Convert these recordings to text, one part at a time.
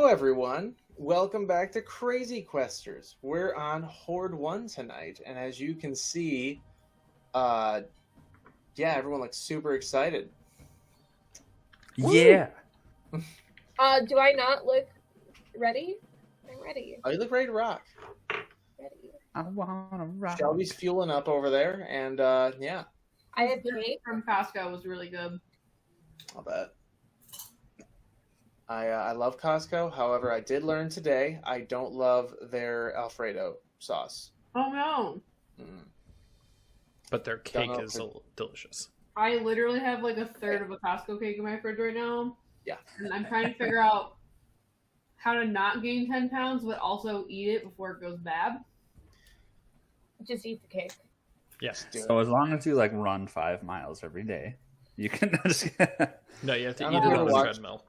everyone. Welcome back to Crazy Questers. We're on Hoard 1 tonight, and as you can see, everyone looks super excited. Yeah. Do I not look ready? I'm ready. Oh, you look ready to rock. Ready. I wanna rock. Shelby's fueling up over there, and I have The cake. from Costco was really good. I'll bet. I love Costco. However, I did learn today I don't love their Alfredo sauce. Oh no. But their Don't cake know is delicious. I literally have like a third of a Costco cake in my fridge right now. Yeah. And I'm trying to figure out how to not gain 10 pounds, but also eat it before it goes bad. Just eat the cake. Yes. Do it. So as long as you run 5 miles every day, you can. No, you have to I eat don't it know on if the you treadmill.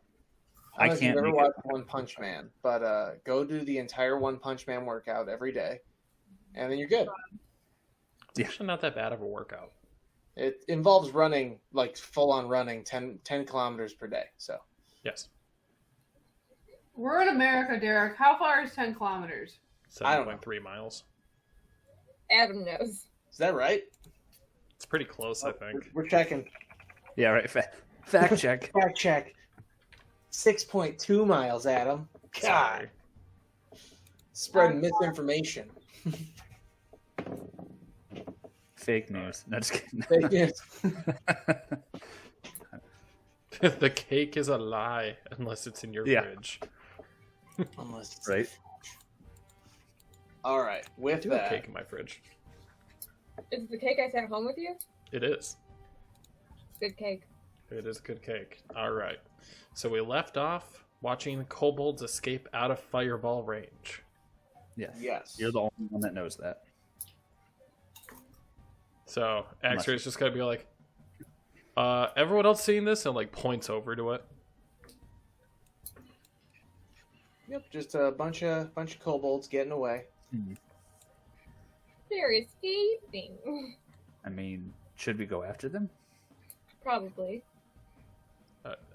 I don't know I if you've can't ever make watched One Punch Man, but go do the entire One Punch Man workout every day, and then you're good. It's actually not that bad of a workout. It involves running, like full-on running, 10 kilometers per day. So Yes. We're in America, Derek. How far is 10 kilometers? I don't know. 7.3 miles. Adam knows. is that right? It's pretty close, I think. We're checking. Yeah, right. Fact check. Fact check. 6.2 miles, Adam. God, Sorry. spreading misinformation. Fake news. No, just kidding. Fake news. The cake is a lie unless it's in your Yeah. fridge. Unless it's Right. All right. I With do have that, cake in my fridge. Is the cake I sent home with you? It is. Good cake. It is good cake. All right. So we left off watching kobolds escape out of fireball range. Yes. yes. You're the only one that knows that. So X-Ray's just gonna be like, everyone else seeing this? And like points over to it. Yep. Just a bunch of kobolds getting away. They're escaping. I mean, should we go after them? Probably.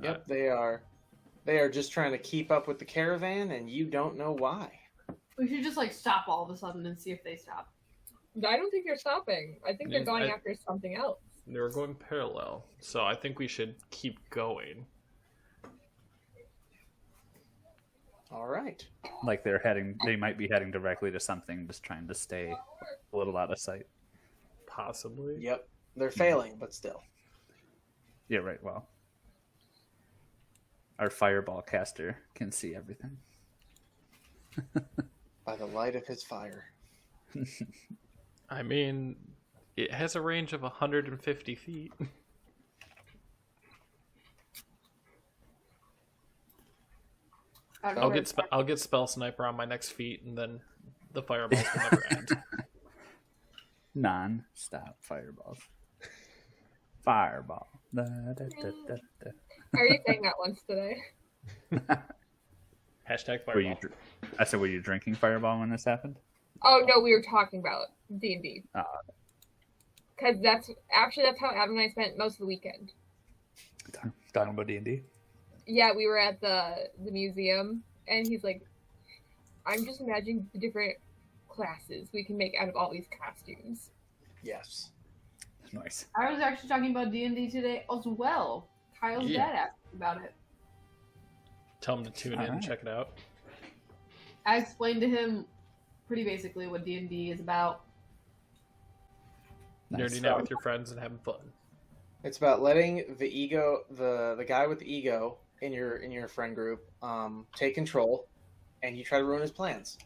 Yep. They are just trying to keep up with the caravan, and you don't know why. We should just stop all of a sudden and see if they stop. I don't think they're stopping. I think they're Yeah, going after something else. They were going parallel, so I think we should keep going. All right. Like they might be heading directly to something, just trying to stay a little out of sight. Possibly. Yep. They're failing, but still. Yeah, right. Well, our fireball caster can see everything. By the light of his fire. I mean, it has a range of 150 feet. I don't I'll know. get spell sniper on my next feet, and then the fireballs will never end. Non-stop fireballs. Fireball. Da, da, da, da, da. I already sang that once today. Hashtag Were you? fireball. I said, were you drinking Fireball when this happened? Oh no, we were talking about D&D. Because that's how Adam and I spent most of the weekend. Talking about D&D. Yeah, we were at the museum, and he's like, I'm just imagining the different classes we can make out of all these costumes. Yes. Nice. I was actually talking about D&D today as well. Kyle's Yeah. dad asked me about it. Tell them to tune in and Alright. check it out. I explained to him pretty basically what D&D is about. Nice. Nerding out with your friends and having fun. It's about letting the ego, the guy with the ego in your friend group, take control, and you try to ruin his plans.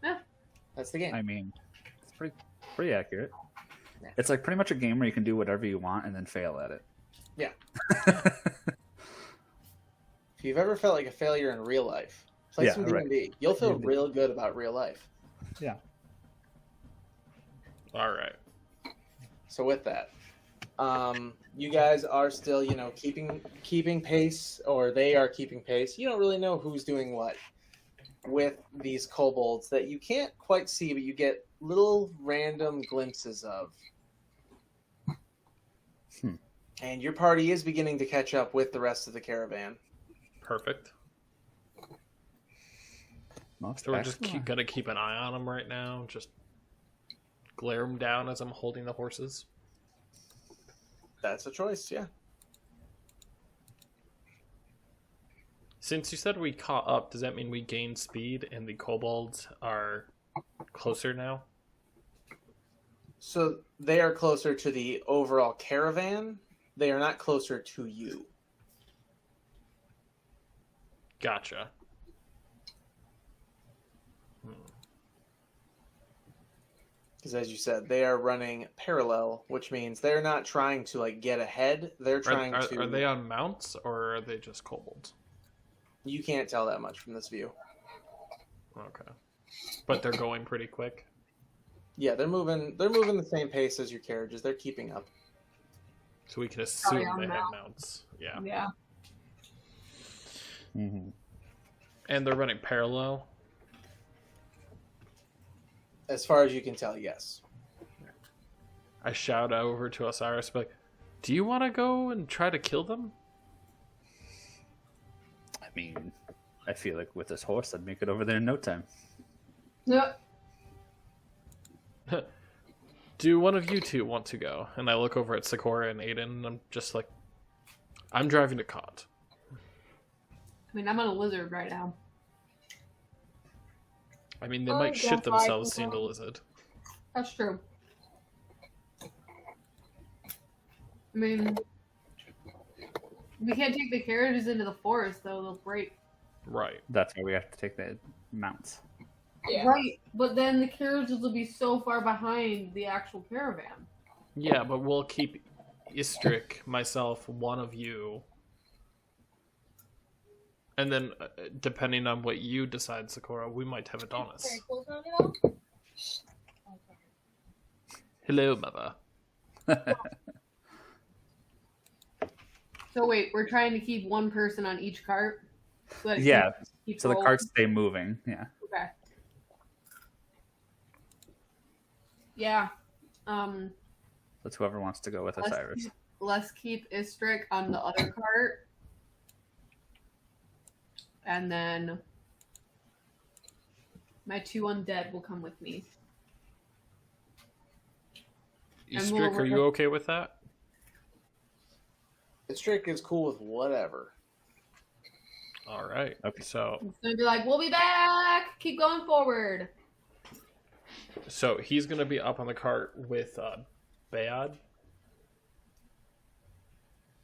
Yeah. That's the game. I mean, it's pretty accurate. Yeah. It's like pretty much a game where you can do whatever you want and then fail at it. Yeah. If you've ever felt like a failure in real life, play Yeah, some right. D&D. You'll feel D&D. real good about real life. Yeah. All right. So with that, you guys are still, keeping pace, or they are keeping pace. You don't really know who's doing what with these kobolds that you can't quite see, but you get little random glimpses of. And your party is beginning to catch up with the rest of the caravan. Perfect. Most So we're just excellent. gonna keep an eye on them right now. Just glare them down as I'm holding the horses. That's a choice, yeah. Since you said we caught up, does that mean we gained speed and the kobolds are closer now? So they are closer to the overall caravan. They are not closer to you. Gotcha. Because as you said, they are running parallel, which means they're not trying to like get ahead. They're trying to. Are they on mounts or are they just kobolds? You can't tell that much from this view. Okay. But they're going pretty quick. Yeah, they're moving. They're moving the same pace as your carriages. They're keeping up. So we can assume Probably on they have mount. mounts. Yeah. Yeah. Mm-hmm. And they're running parallel. As far as you can tell, yes. I shout over to Osiris, like, do you want to go and try to kill them? I mean, I feel like with this horse, I'd make it over there in no time. Yep. Do one of you two want to go? And I look over at Sakura and Aiden, and I'm just like, I'm driving to Cot. I mean, I'm on a lizard right now. I mean, they Oh, might shit yes, I themselves can seeing the go. lizard. That's true. I mean, we can't take the carriages into the forest, though. They'll break. Right. That's why we have to take the mounts. Yeah. Right, but then the carriages will be so far behind the actual caravan. Yeah, but we'll keep Istrik, myself, one of you. And then, depending on what you decide, Sakura, we might have Adonis. Very close on it all? Hello, mother. So wait, we're trying to keep one person on each cart? So that it Yeah, keeps so the rolling? carts stay moving. Yeah. Okay. Yeah. That's whoever wants to go with Osiris. Let's keep Istrik on the other cart. And then my 2 undead will come with me. And Istrik, are you okay with that? The trick is cool with whatever. All right. Okay. So It's gonna be like, we'll be back. Keep going forward. he's gonna be up on the cart with Bayad,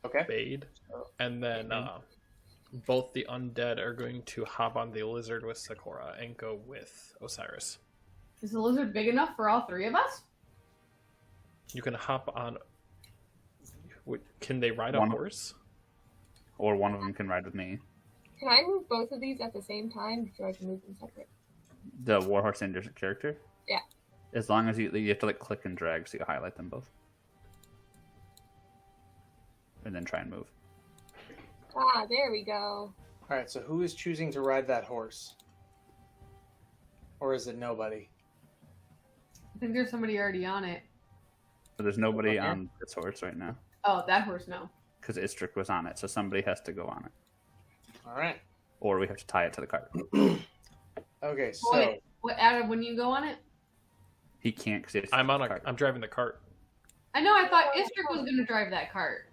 Okay. Bade, and then both the undead are going to hop on the lizard with Sakura and go with Osiris. Is the lizard big enough for all 3 of us? You can hop on. Can they ride a One- horse? Or one of them can ride with me. Can I move both of these at the same time, or I can move them separate? The warhorse and your character? Yeah. As long as you have to like click and drag so you highlight them both. And then try and move. Ah, there we go. All right. So who is choosing to ride that horse? Or is it nobody? I think there's somebody already on it. So there's nobody Okay. on this horse right now. Oh, that horse, no. Because Istrik was on it, so somebody has to go on it. All right. Or we have to tie it to the cart. Okay. Oh, So wait, what, Adam, when you go on it? He can't because it's I'm on cart. I'm driving the cart. I know, I thought Istrik was going to drive that cart.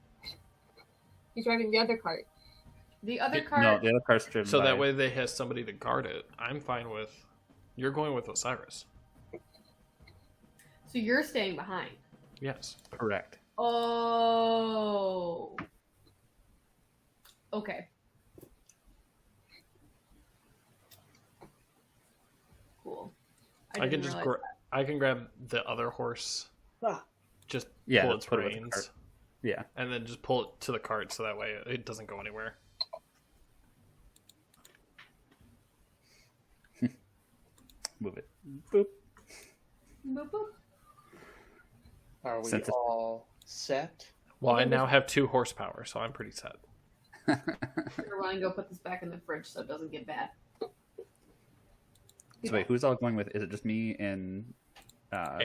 He's driving the other cart. The other It- cart... No, the other cart's driven So by... that way they have somebody to guard it. I'm fine with. You're going with Osiris. So you're staying behind. Yes. Correct. Oh. Okay. Cool. I didn't can just realize I can grab the other horse. Ah. Just Yeah, pull its put it with the reins. cart. Yeah. And then just pull it to the cart so that way it doesn't go anywhere. Move it. Boop. Boop, boop. are we Since it- all set? Well, I now have 2 horsepower, so I'm pretty set. We're going to go put this back in the fridge so it doesn't get bad. So wait, who's all going with? Is it just me and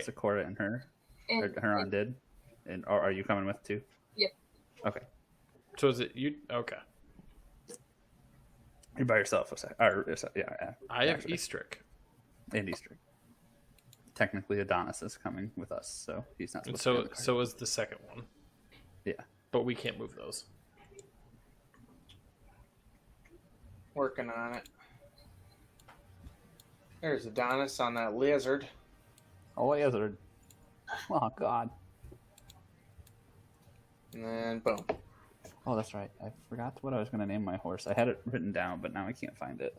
Sakura and her? And Or her undead? And or are you coming with too? Yep. Okay. So is it you? Okay. You're by yourself. Yeah. I have actually. Eastrick. And Easter. Technically, Adonis is coming with us, so he's not And supposed to be on so the card. so is the second one. Yeah. But we can't move those. Working on it. There's Adonis on that lizard. Oh, lizard. Oh, God. And then boom. Oh, that's right. I forgot what I was going to name my horse. I had it written down, but now I can't find it.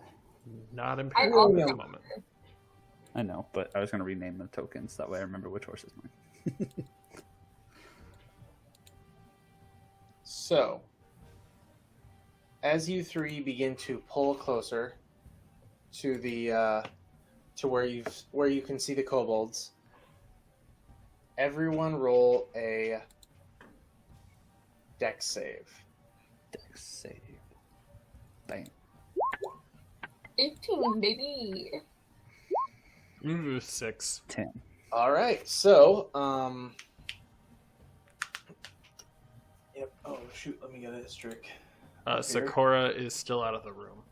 Not I imperative also at the moment. I know, but I was going to rename the tokens. That way I remember which horse is mine. So, as you three begin to pull closer to the to where you can see the kobolds, everyone roll a dex save. Dex save. Bang. 18, baby. Ooh, 6. 10. All right, so yep. Oh shoot, let me get a strict. Sakura is still out of the room.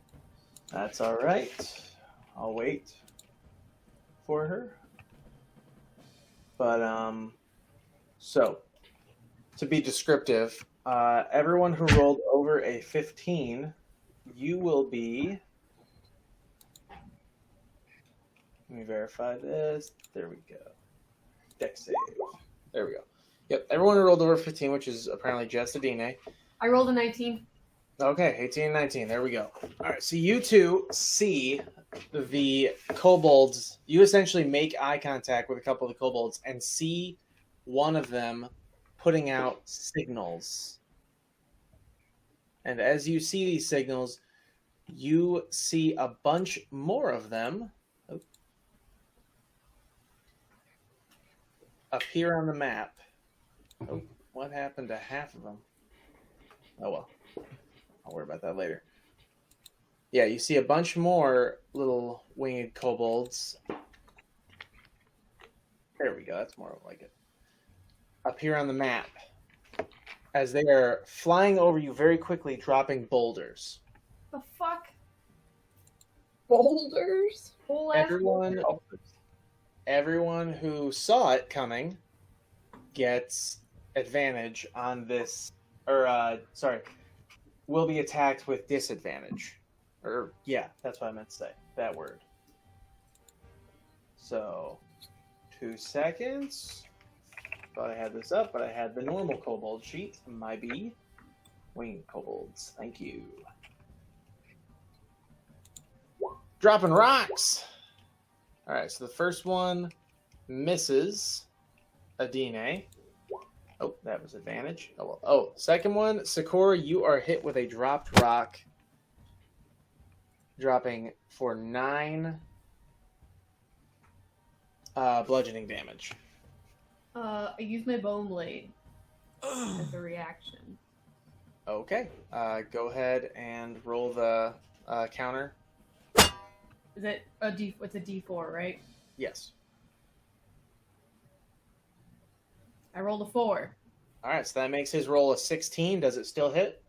That's all right. I'll wait for her. But so to be descriptive, everyone who rolled over a 15, you will be. Let me verify this. There we go. Dex save. There we go. Yep, everyone who rolled over 15, which is apparently just Adine. I rolled a 19. Okay, 18 and 19. There we go. All right, so you two see the kobolds. You essentially make eye contact with a couple of the kobolds and see one of them putting out signals. And as you see these signals, you see a bunch more of them appear on the map. Oh, what happened to half of them? Oh well. I'll worry about that later. Yeah, you see a bunch more little winged kobolds. There we go. That's more like it. Appear on the map as they are flying over you very quickly, dropping boulders. The fuck? Boulders? Whole ass Everyone who saw it coming gets advantage on this, or will be attacked with disadvantage. Or yeah, that's what I meant to say. That word. So, 2 seconds. Thought I had this up, but I had the normal kobold sheet. My B. Winged kobolds. Thank you. Dropping rocks. All right, so the first one misses Adine. Oh, that was advantage. Oh, well. Oh, second one, Sakura, you are hit with a dropped rock, dropping for 9 bludgeoning damage. I used my bone blade as a reaction. Okay, go ahead and roll the counter. Is it a D? It's a D4, right? Yes. I rolled a 4. All right, so that makes his roll a 16. Does it still hit?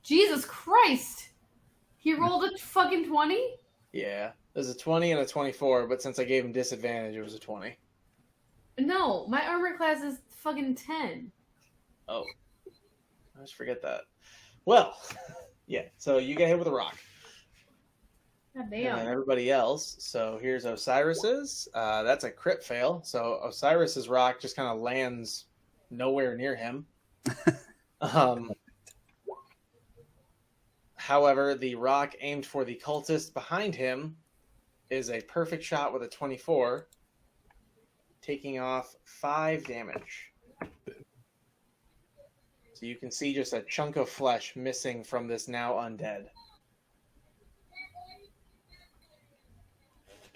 Jesus Christ! He rolled a fucking 20? Yeah. There's a 20 and a 24, but since I gave him disadvantage, it was a 20. No, my armor class is fucking 10. Oh. I just forget that. Well, yeah, so you get hit with a rock. God And then damn. everybody else. So here's Osiris's. That's a crit fail. So Osiris's rock just kind of lands nowhere near him. However, the rock aimed for the cultist behind him is a perfect shot with a 24, taking off 5 damage. So you can see just a chunk of flesh missing from this now undead.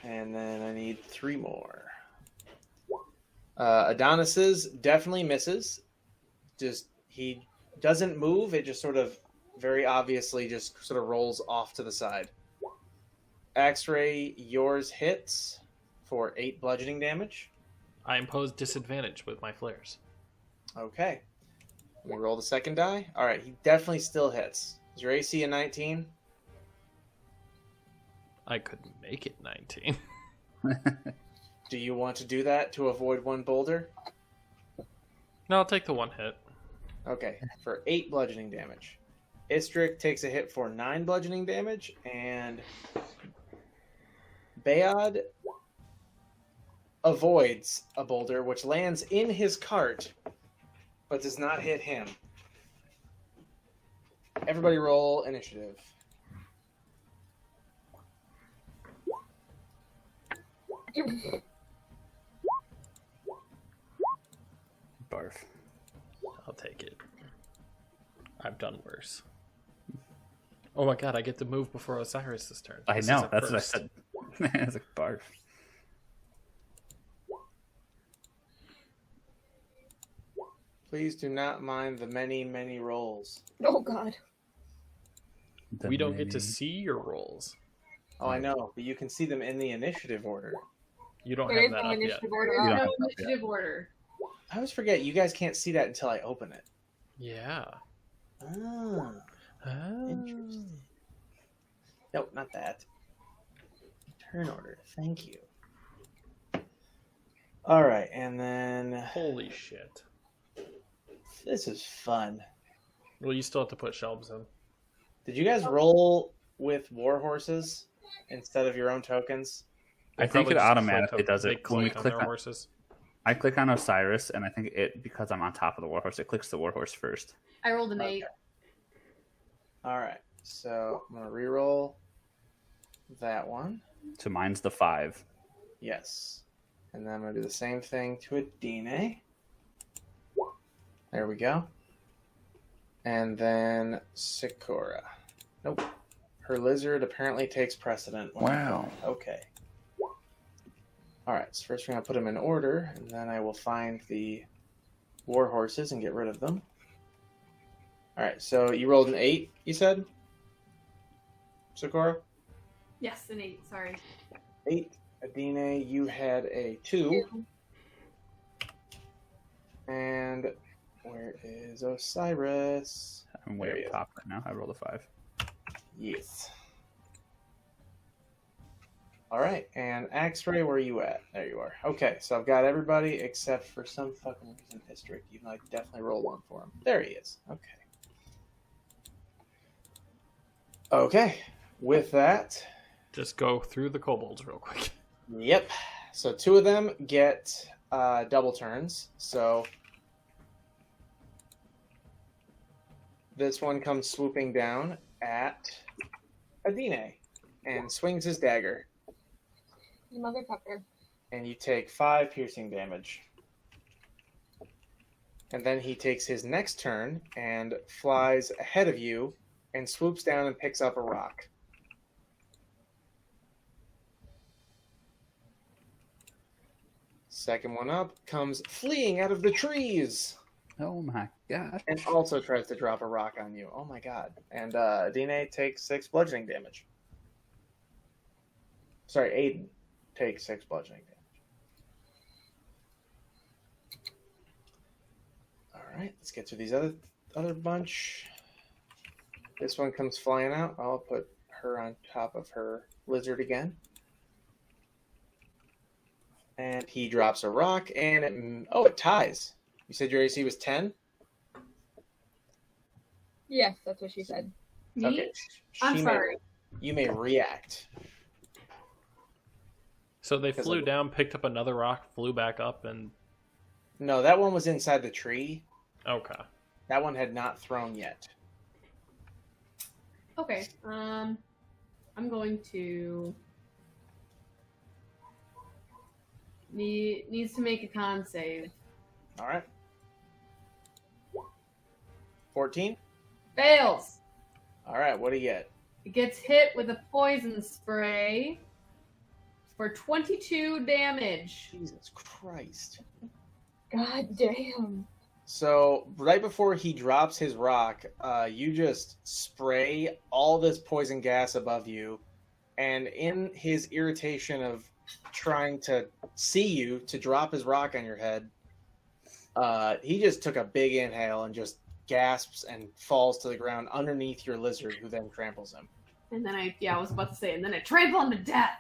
And then I need 3 more. Adonis's definitely misses. Just he doesn't move. It just sort of very obviously just sort of rolls off to the side. X-Ray, yours hits for 8 bludgeoning damage. I impose disadvantage with my flares. Okay. Let me roll the second die. All right, he definitely still hits. Is your AC a 19? I could make it 19. Do you want to do that to avoid one boulder? No, I'll take the one hit. Okay, for 8 bludgeoning damage. Istrick takes a hit for 9 bludgeoning damage, and Bayad avoids a boulder, which lands in his cart, but does not hit him. Everybody roll initiative. Barf. I'll take it. I've done worse. Oh my god, I get to move before Osiris' turn. I This is know. a That's what I first. said. It's like barf. Please do not mind the many, many rolls. Oh God. We don't get to see your rolls. Oh, I know, but you can see them in the initiative order. You don't There have is that no up yet. initiative order. You don't No have that yet. initiative order. I always forget, you guys can't see that until I open it. Yeah. Ah, Ah. interesting. Nope, not that. Turn order, thank you. Alright, and then... Holy shit. This is fun. Well, you still have to put shelves in. Did you guys roll with war horses instead of your own tokens? I think Probably it just automatically click does they it when we click on click their on. horses. I click on Osiris, and I think it, because I'm on top of the warhorse, it clicks the warhorse first. I rolled an 8. Alright, so I'm going to reroll that one. So mine's the 5. Yes. And then I'm going to do the same thing to Adine. There we go. And then Sakura. Nope. Her lizard apparently takes precedent. Wow. Okay. Alright, so first we're going to put them in order, and then I will find the war horses and get rid of them. Alright, so you rolled an 8, you said? Sakura? Yes, an 8. Sorry. 8. Adine, you had a 2. And where is Osiris? I'm There he way is. up top right now. I rolled a 5. Yes. Alright, and X-Ray, where are you at? There you are. Okay, so I've got everybody except for some fucking reason Istrick, even though I definitely roll one for him. There he is. Okay. Okay, with that, Just go through the kobolds real quick. yep. So 2 of them get double turns. So this one comes swooping down at Adine and swings his dagger. You motherfucker. And you take 5 piercing damage. And then he takes his next turn and flies ahead of you and swoops down and picks up a rock. Second one up comes fleeing out of the trees Oh my god. and also tries to drop a rock on you. Oh my god. And Adine takes 6 bludgeoning damage. Sorry, Aiden takes 6 bludgeoning damage. Alright, let's get to these other bunch. This one comes flying out. I'll put her on top of her lizard again. And he drops a rock, and it ties. You said your AC was 10? Yes, that's what she said. Me? Okay. I'm She sorry. You may react. So they Because flew of- down, picked up another rock, flew back up, and No, that one was inside the tree. okay. That one had not thrown yet. Okay. I'm going to needs to make a con save. All right. 14? Fails. All right, what do you get? It gets hit with a poison spray for 22 damage. Jesus Christ. God damn. So, right before he drops his rock, you just spray all this poison gas above you, and in his irritation of trying to see you to drop his rock on your head, he just took a big inhale and just gasps and falls to the ground underneath your lizard, who then tramples him. And then I was about to say, and then I trample him to death.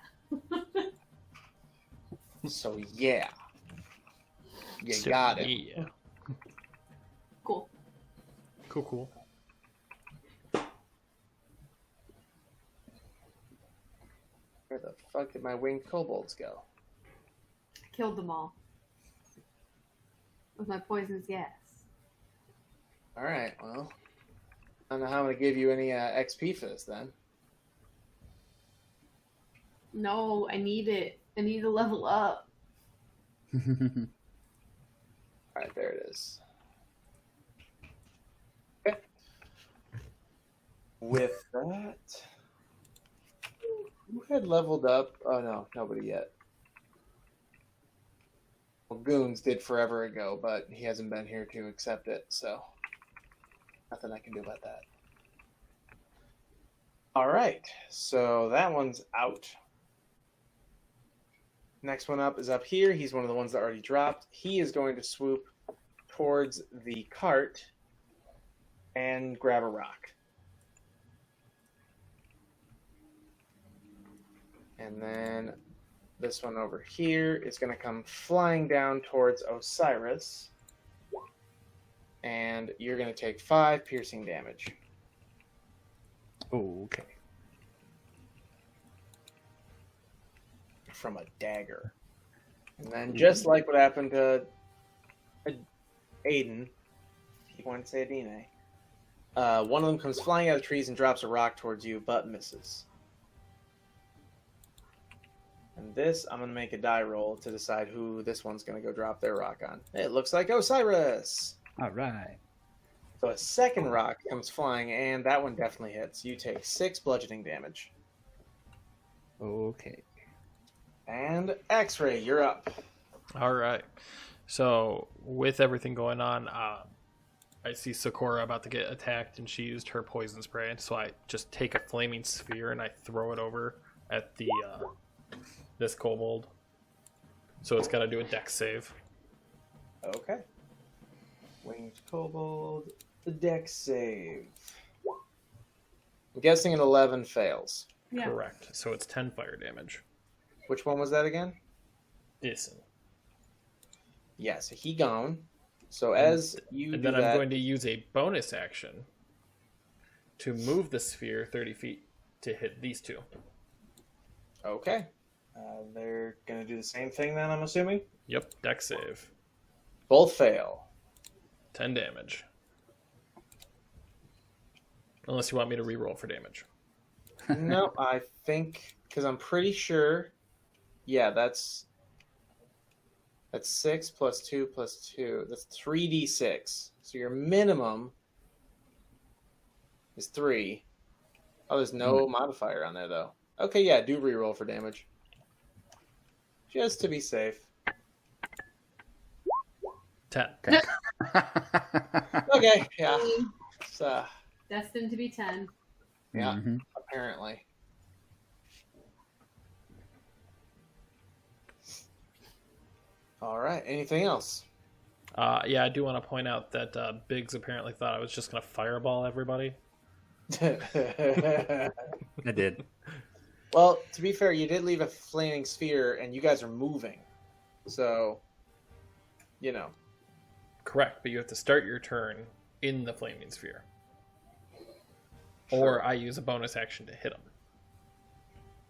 So yeah, you got it. Yeah. Cool. Cool. Where the fuck did my winged kobolds go? I killed them all with my poisonous gas. All right, well, I don't know how I'm gonna give you any XP for this then. No, I need it. I need to level up. All right, there it is. Okay. With that, who had leveled up? Oh no, nobody yet. Well, Goons did forever ago, but he hasn't been here to accept it, so nothing I can do about that. All right, so that one's out. Next one up is up here. He's one of the ones that already dropped. He is going to swoop towards the cart and grab a rock. And then this one over here is going to come flying down towards Osiris. And you're going to take 5 piercing damage. Okay. From a dagger. And then just like what happened to Aiden, if you want to say Adine, one of them comes flying out of the trees and drops a rock towards you, but misses. And this, I'm going to make a die roll to decide who this one's going to go drop their rock on. It looks like Osiris! All right. So a second rock comes flying, and that one definitely hits. You take 6 bludgeoning damage. Okay. And X-Ray, you're up. All right. So with everything going on, I see Sakura about to get attacked, and she used her poison spray. So I just take a flaming sphere and I throw it over at the this kobold. So it's got to do a dex save. Okay. Winged kobold, the dex save. I'm guessing an 11 fails. Yeah. Correct. So it's 10 fire damage. Which one was that again? Listen. Yeah, so he gone. So as you And do then I'm that, going to use a bonus action to move the sphere 30 feet to hit these two. okay. They're going to do the same thing then, I'm assuming? Yep, dex save. Both fail. 10 damage. Unless you want me to reroll for damage. No, I think, because I'm pretty sure, yeah, that's 6 plus 2 plus 2. That's 3d6. So your minimum is 3. Oh, there's no modifier on there, though. Okay, yeah, do reroll for damage. Just to be safe. 10. Okay, yeah. It's, Destined to be 10. yeah, Mhm. apparently. All right, anything else? Yeah, I do want to point out that Biggs apparently thought I was just going to fireball everybody. I did. Well, to be fair, you did leave a flaming sphere, and you guys are moving. So, you know. Correct, but you have to start your turn in the flaming sphere. Or I use a bonus action to hit him.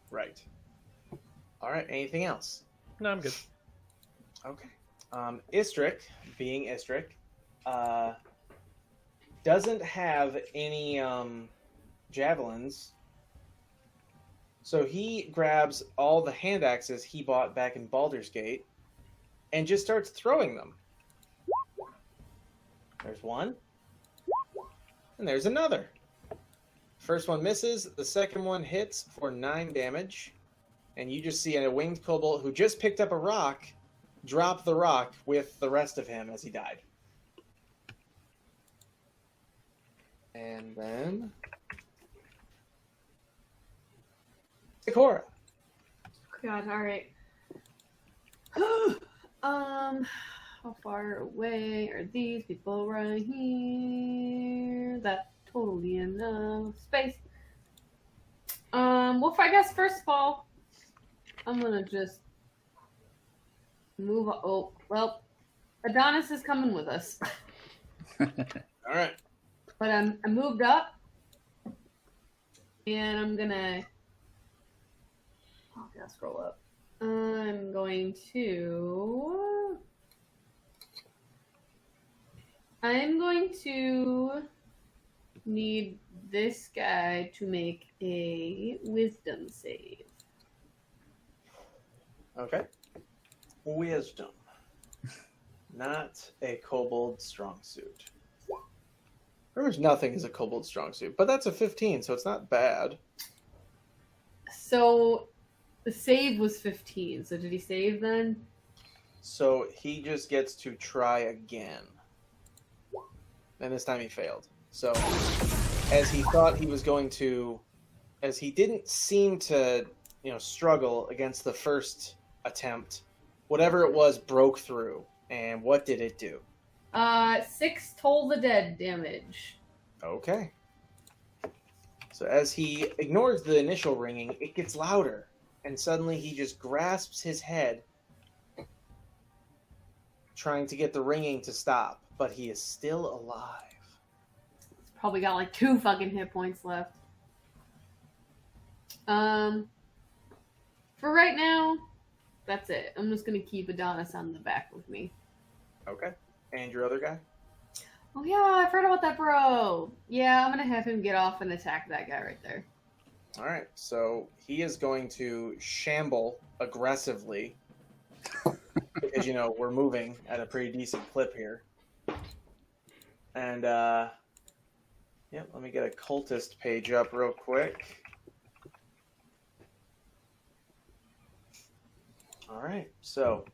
Right. All right, anything else? No, I'm good. Okay. Istrik, being Istrik, doesn't have any javelins. So he grabs all the hand axes he bought back in Baldur's Gate and just starts throwing them. There's one. And there's another. First one misses. The second one hits for 9 damage. And you just see a winged kobold who just picked up a rock drop the rock with the rest of him as he died. And then Sakura. God, all right. How far away are these people right here? That's totally enough space. Well, I guess first of all, I'm gonna just move. Oh, well, Adonis is coming with us, All right. but I moved up, and I'm gonna. Oh, I gotta scroll up. I'm going to. I'm going to need this guy to make a wisdom save. Okay. Wisdom. Not a kobold strong suit. Pretty much nothing is a kobold strong suit, but that's a 15, so it's not bad. So the save was 15. So did he save then? So he just gets to try again. And this time he failed. So as he thought he was going to, as he didn't seem to, struggle against the first attempt, whatever it was broke through. And what did it do? 6 toll the dead damage. Okay. So as he ignores the initial ringing, it gets louder. And suddenly he just grasps his head, trying to get the ringing to stop. But he is still alive. He's probably got like 2 fucking hit points left. For right now, that's it. I'm just gonna keep Adonis on the back with me. Okay. And your other guy? Oh yeah, I forgot about that bro. Yeah, I'm gonna have him get off and attack that guy right there. All right. So he is going to shamble aggressively. Because, we're moving at a pretty decent clip here. And, let me get a cultist page up real quick. All right, so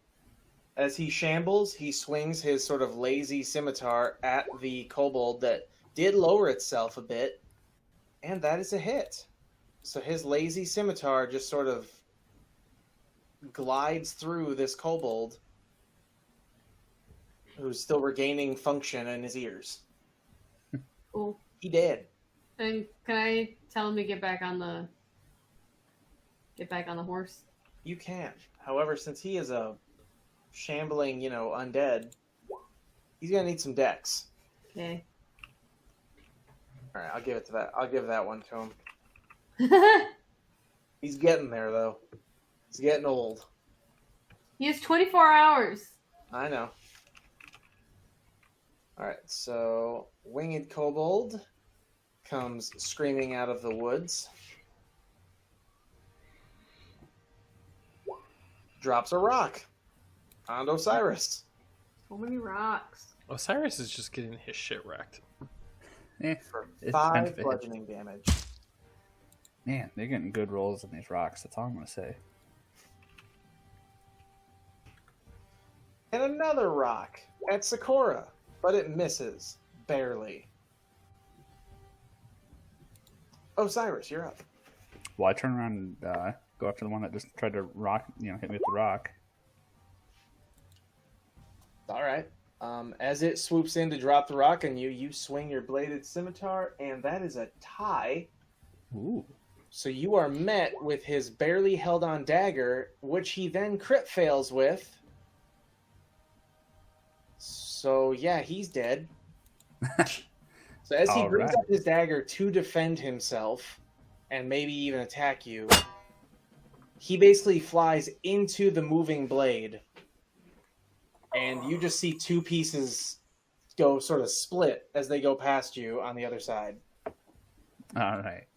as he shambles, he swings his sort of lazy scimitar at the kobold that did lower itself a bit, and that is a hit. So his lazy scimitar just sort of glides through this kobold, who's still regaining function in his ears. Cool. He did. And can I tell him to get back on the horse? You can. However, since he is a shambling, undead, he's gonna need some dex. Okay. All right, I'll give it to that. I'll give that one to him. He's getting there, though. He's getting old. He has 24 hours. I know. All right, so winged kobold comes screaming out of the woods. Drops a rock on Osiris. So many rocks. Osiris is just getting his shit wrecked. For It's 5 kind of a hit. bludgeoning damage. Man, they're getting good rolls on these rocks. That's all I'm gonna say. And another rock at Sakura, but it misses. Barely. Osiris, you're up. Well, I turn around and go after the one that just tried to hit me with the rock. All right. As it swoops in to drop the rock on you, you swing your bladed scimitar, and that is a tie. Ooh. So you are met with his barely held on dagger, which he then crit fails with. So yeah, he's dead. So as he brings up his dagger to defend himself, and maybe even attack you, he basically flies into the moving blade. And you just see 2 pieces go sort of split as they go past you on the other side. All right.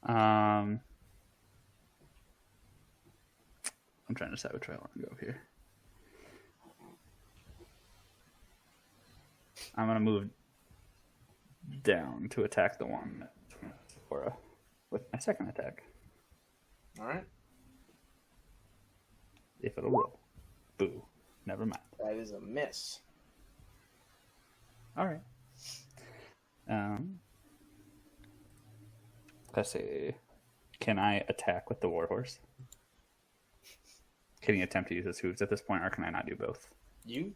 I'm trying to decide which way I want to go here. I'm gonna move down to attack the one with my second attack. All right. If it'll roll. Boo. Never mind. That is a miss. All right. Let's see. Can I attack with the warhorse? Can he attempt to use his hooves at this point, or can I not do both? You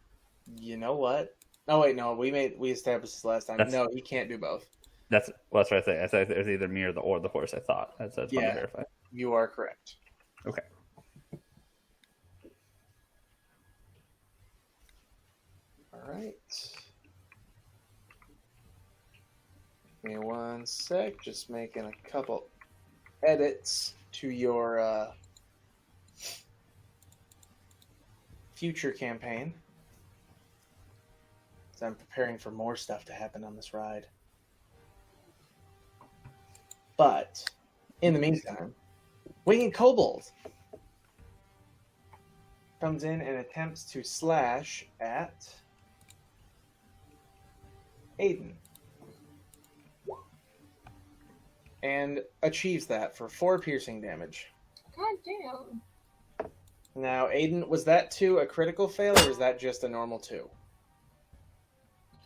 You know what? Oh wait, no, we established this last time. No, he can't do both. That's what I say. I thought it was either me or the horse. I thought. That's fun to verify. You are correct. Okay. All right. Give me 1 sec. Just making a couple edits to your future campaign. So I'm preparing for more stuff to happen on this ride. But in the meantime, Winged Kobold comes in and attempts to slash at Aiden. And achieves that for 4 piercing damage. God damn. Now, Aiden, was that 2 a critical fail, or was that just a normal 2?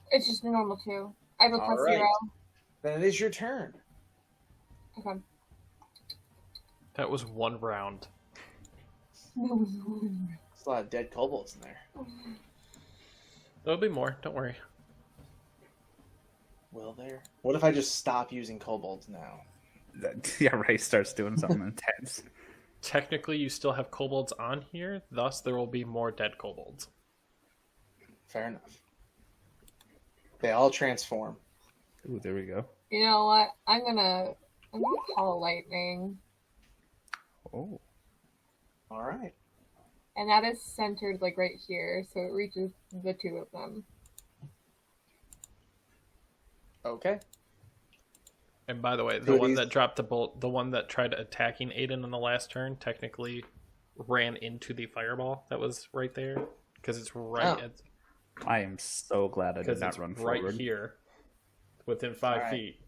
It's just a normal 2. I have a All plus right. 0. Then it is your turn. Okay. That was 1 round. There's a lot of dead kobolds in there. There'll be more. Don't worry. Will there? What if I just stop using kobolds now? Yeah, Ray starts doing something intense. Technically, you still have kobolds on here, thus there will be more dead kobolds. Fair enough. They all transform. Ooh, there we go. You know what? I'm gonna call lightning. Oh. All right. And that is centered like right here, so it reaches the 2 of them. Okay. And by the way, the Who are one these? that dropped the bolt, the one that tried attacking Aiden in the last turn, technically ran into the fireball that was right there. Because it's right Oh. at, I am so glad I did because not it's run right forward. here, within 5 Alright. feet.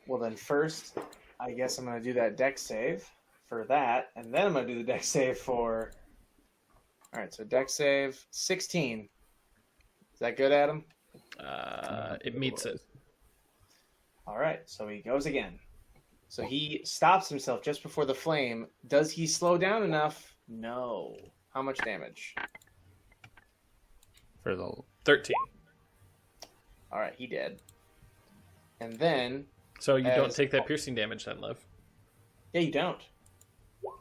Well, then first, I guess I'm going to do that dex save for that, and then I'm going to do the dex save for... All right, so dex save 16. Is that good, Adam? It meets it. All right, so he goes again. So he stops himself just before the flame. Does he slow down enough? No. How much damage? For the 13. All right, he did. And then... So you don't As- take that piercing damage then, Liv. Yeah, you don't.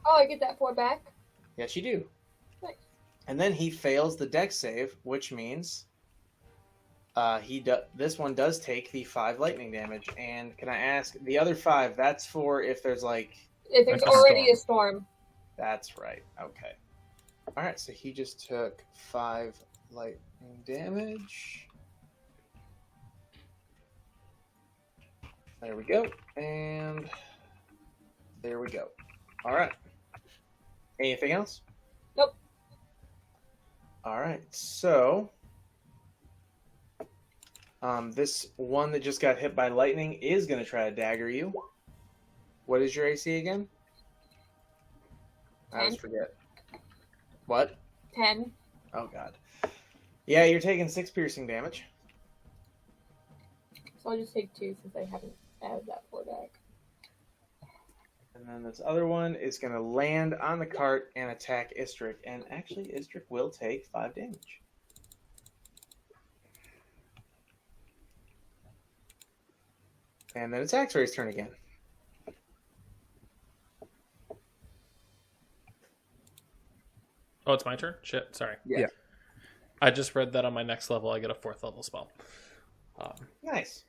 Oh, I get that 4 back. Yes, you do. Nice. And then he fails the dex save, which means this one does take the 5 lightning damage. And can I ask, the other 5, that's for if there's like... If there's Like a already storm. a storm. That's right. Okay. All right, so he just took 5 lightning damage. There we go. And there we go. All right. Anything else? Nope. All right. So this one that just got hit by lightning is going to try to dagger you. What is your AC again? I always 10. forget. What? 10. Oh, God. Yeah, you're taking 6 piercing damage. So I'll just take 2 since I haven't added that 4 back. And then this other one is going to land on the cart and attack Istrick. And actually, Istrick will take 5 damage. And then it's Axray's turn again. Oh, it's my turn? Shit, sorry. Yeah. I just read that on my next level I get a 4th level spell. Nice.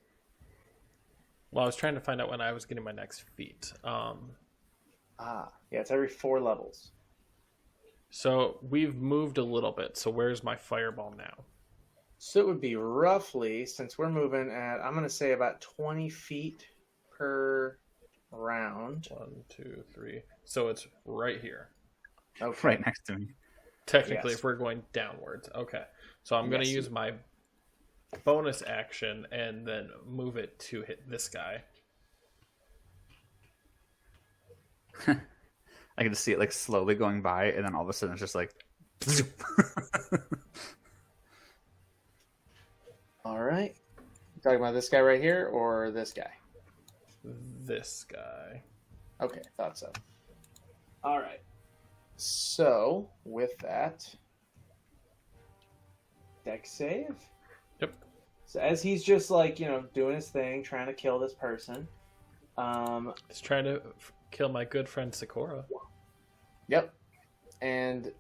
Well, I was trying to find out when I was getting my next feat. Yeah, it's every 4 levels. So we've moved a little bit. So where's my fireball now? So it would be roughly, since we're moving at, I'm going to say about 20 feet per round. 1, 2, 3. So it's right here. Okay. right next to me. Technically, Yes. if we're going downwards. Okay. So I'm going to Yes. use my bonus action and then move it to hit this guy. I can just see it like slowly going by, and then all of a sudden it's just like. All right. You talking about this guy right here or this guy? This guy. Okay, thought so. All right. So, with that, Dex save. Yep. So as he's just like, doing his thing, trying to kill this person. He's trying to kill my good friend Sakura. Yep. And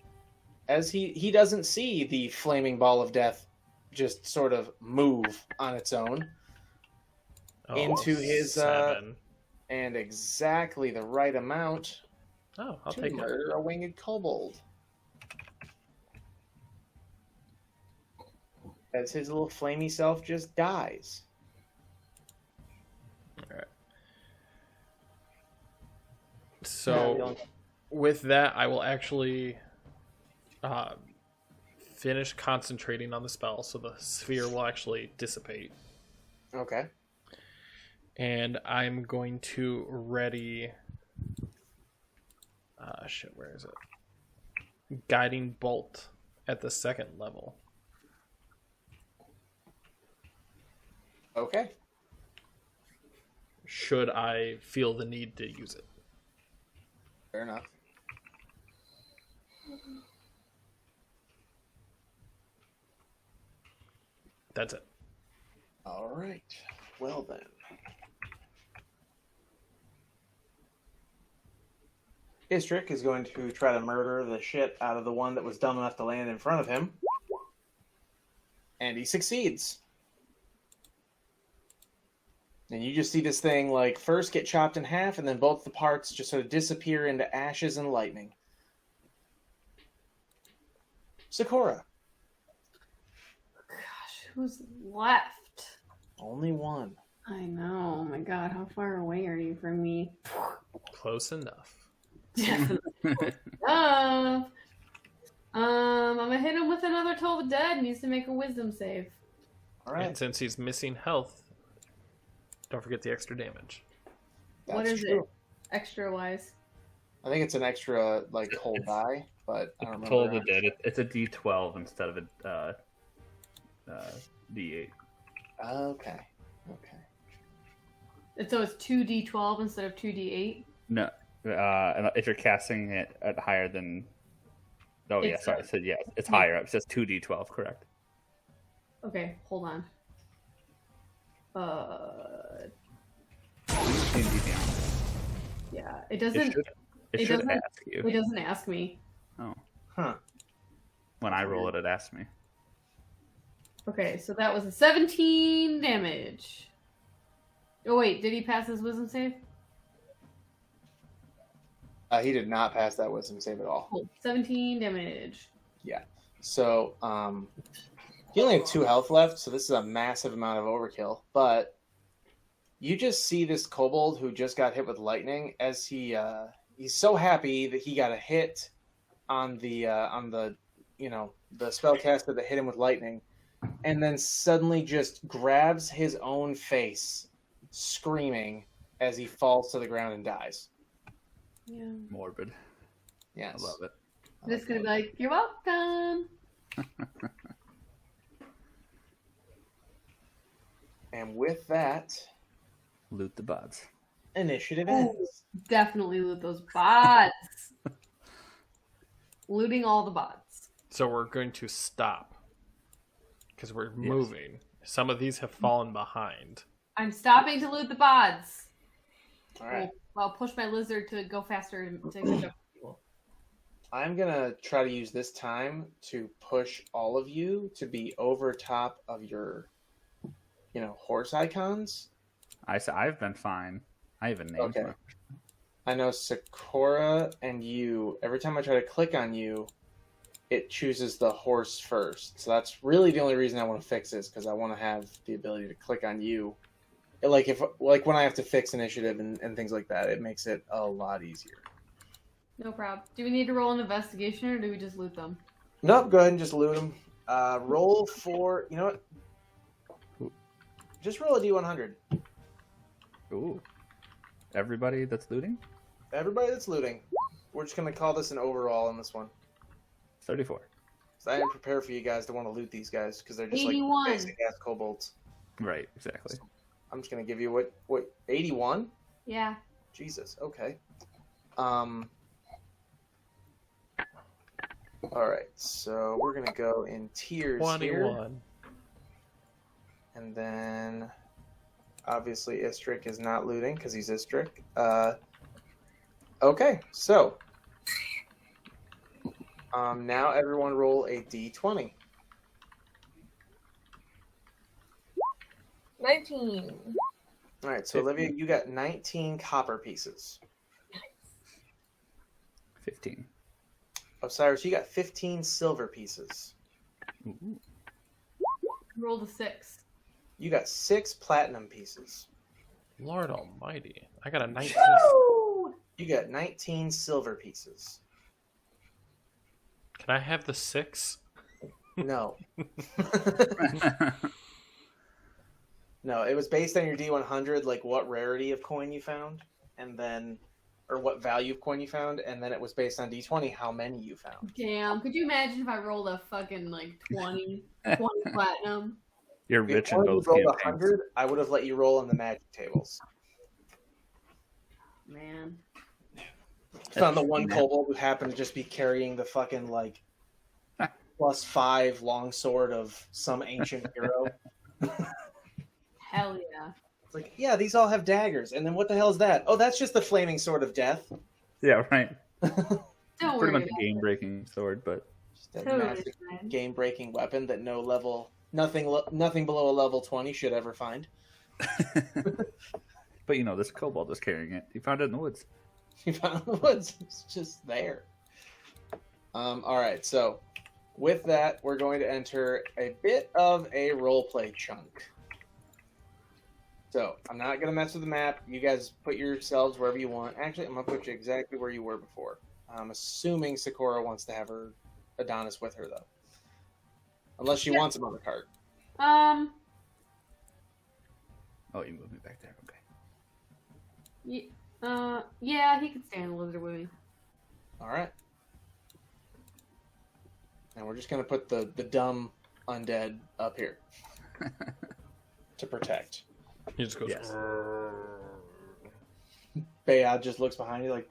as he doesn't see the flaming ball of death just sort of move on its own into his 7. and exactly the right amount Oh, I'll to take it. murder a winged kobold. As his little flamey self just dies. All right. So with that, I will actually finish concentrating on the spell, so the sphere will actually dissipate. Okay. And I'm going to ready. Where is it? Guiding bolt at the second level. Okay. Should I feel the need to use it? Fair enough. That's it. All right. Well then. Istrick is going to try to murder the shit out of the one that was dumb enough to land in front of him. And he succeeds. And you just see this thing, like, first get chopped in half, and then both the parts just sort of disappear into ashes and lightning. Sakura. Gosh, who's left? Only one. I know. Oh my god, how far away are you from me? Close enough. Definitely. I'm gonna hit him with another Toll of the Dead. Needs to make a wisdom save. All right. And since he's missing health, don't forget the extra damage. What That's is true. it? Extra wise. I think it's an extra, like, whole die, but I don't remember. Toll of the Dead. It's a D12 instead of a D8. Okay. So it's 2d12 instead of 2d8? No, and if you're casting it at higher than... Oh, yeah, It's, sorry. So, yeah, it's higher up. It says 2d12, correct. Okay, hold on. Yeah, it doesn't. It it should doesn't- ask you. It doesn't ask me. Oh. Huh. When I roll it, it asks me. Okay, so that was a 17 damage. Oh wait, did he pass his wisdom save? He did not pass that wisdom save at all. Cool. 17 damage. So, he only had 2 health left, so this is a massive amount of overkill. But you just see this kobold who just got hit with lightning as he's so happy that he got a hit on the spellcaster that hit him with lightning, and then suddenly just grabs his own face, screaming as he falls to the ground and dies. Yeah. Morbid. Yes. I love it. I'm just gonna be like, you're welcome. And with that, Loot the bots. initiative Oh. ends. Definitely loot those bots. Looting all the bots. So we're going to stop because we're moving. Some of these have fallen behind. I'm stopping to loot the bots. All right. I'll push my lizard to go faster to catch up. I'm going to try to use this time to push all of you to be over top of your, horse icons. I've been fine. I have a name Okay. for it. I know Sakura and you, every time I try to click on you, it chooses the horse first. So that's really the only reason I want to fix this, because I want to have the ability to click on you. Like when I have to fix initiative and things like that, it makes it a lot easier. No problem. Do we need to roll an investigation or do we just loot them? Nope, go ahead and just loot them. Roll for, you know what? Just roll a D100. Ooh. Everybody that's looting? Everybody that's looting. We're just going to call this an overall on this one. 34. So I didn't prepare for you guys to want to loot these guys, because they're just 81. like basic ass kobolds. Right, exactly. I'm just going to give you what 81? Yeah. Jesus, okay. All right, so we're gonna go in tiers here, 21. and then obviously Istrick is not looting because he's Istrick. Okay, so now everyone roll a d20. 19. All right, so 15. Olivia, you got 19 copper pieces. 15. Osiris, you got 15 silver pieces. Ooh. Rolled a 6. You got 6 platinum pieces. Lord almighty. I got a 19. Woo! You got 19 silver pieces. Can I have the 6? No. No, it was based on your D100, like what rarity of coin you found, and then, or what value of coin you found, and then it was based on D20, how many you found. Damn, could you imagine if I rolled a fucking like 20 platinum? You're If rich in only you both rolled campaigns. 100, I would have let you roll on the magic tables. Man. Found the one kobold who happened to just be carrying the fucking, like, +5 longsword of some ancient hero. Hell yeah. It's like, yeah, these all have daggers. And then what the hell is that? Oh, that's just the flaming sword of death. Yeah, right. Don't Pretty worry much about a game-breaking sword, but Just a Totally massive fine. game-breaking weapon that nothing below a level 20 should ever find. but you know, this kobold was carrying it. He found it in the woods. You found it in the woods. It's just there. All right, so with that, we're going to enter a bit of a roleplay chunk. So I'm not going to mess with the map. You guys put yourselves wherever you want. Actually, I'm going to put you exactly where you were before. I'm assuming Sakura wants to have her Adonis with her, though. Unless she wants him on the cart. Oh, you moved me back there. Okay. Yeah, he could stay in the lizard with me. All right. And we're just going to put the dumb undead up here to protect. He just goes. Yes. Bayad just looks behind you like,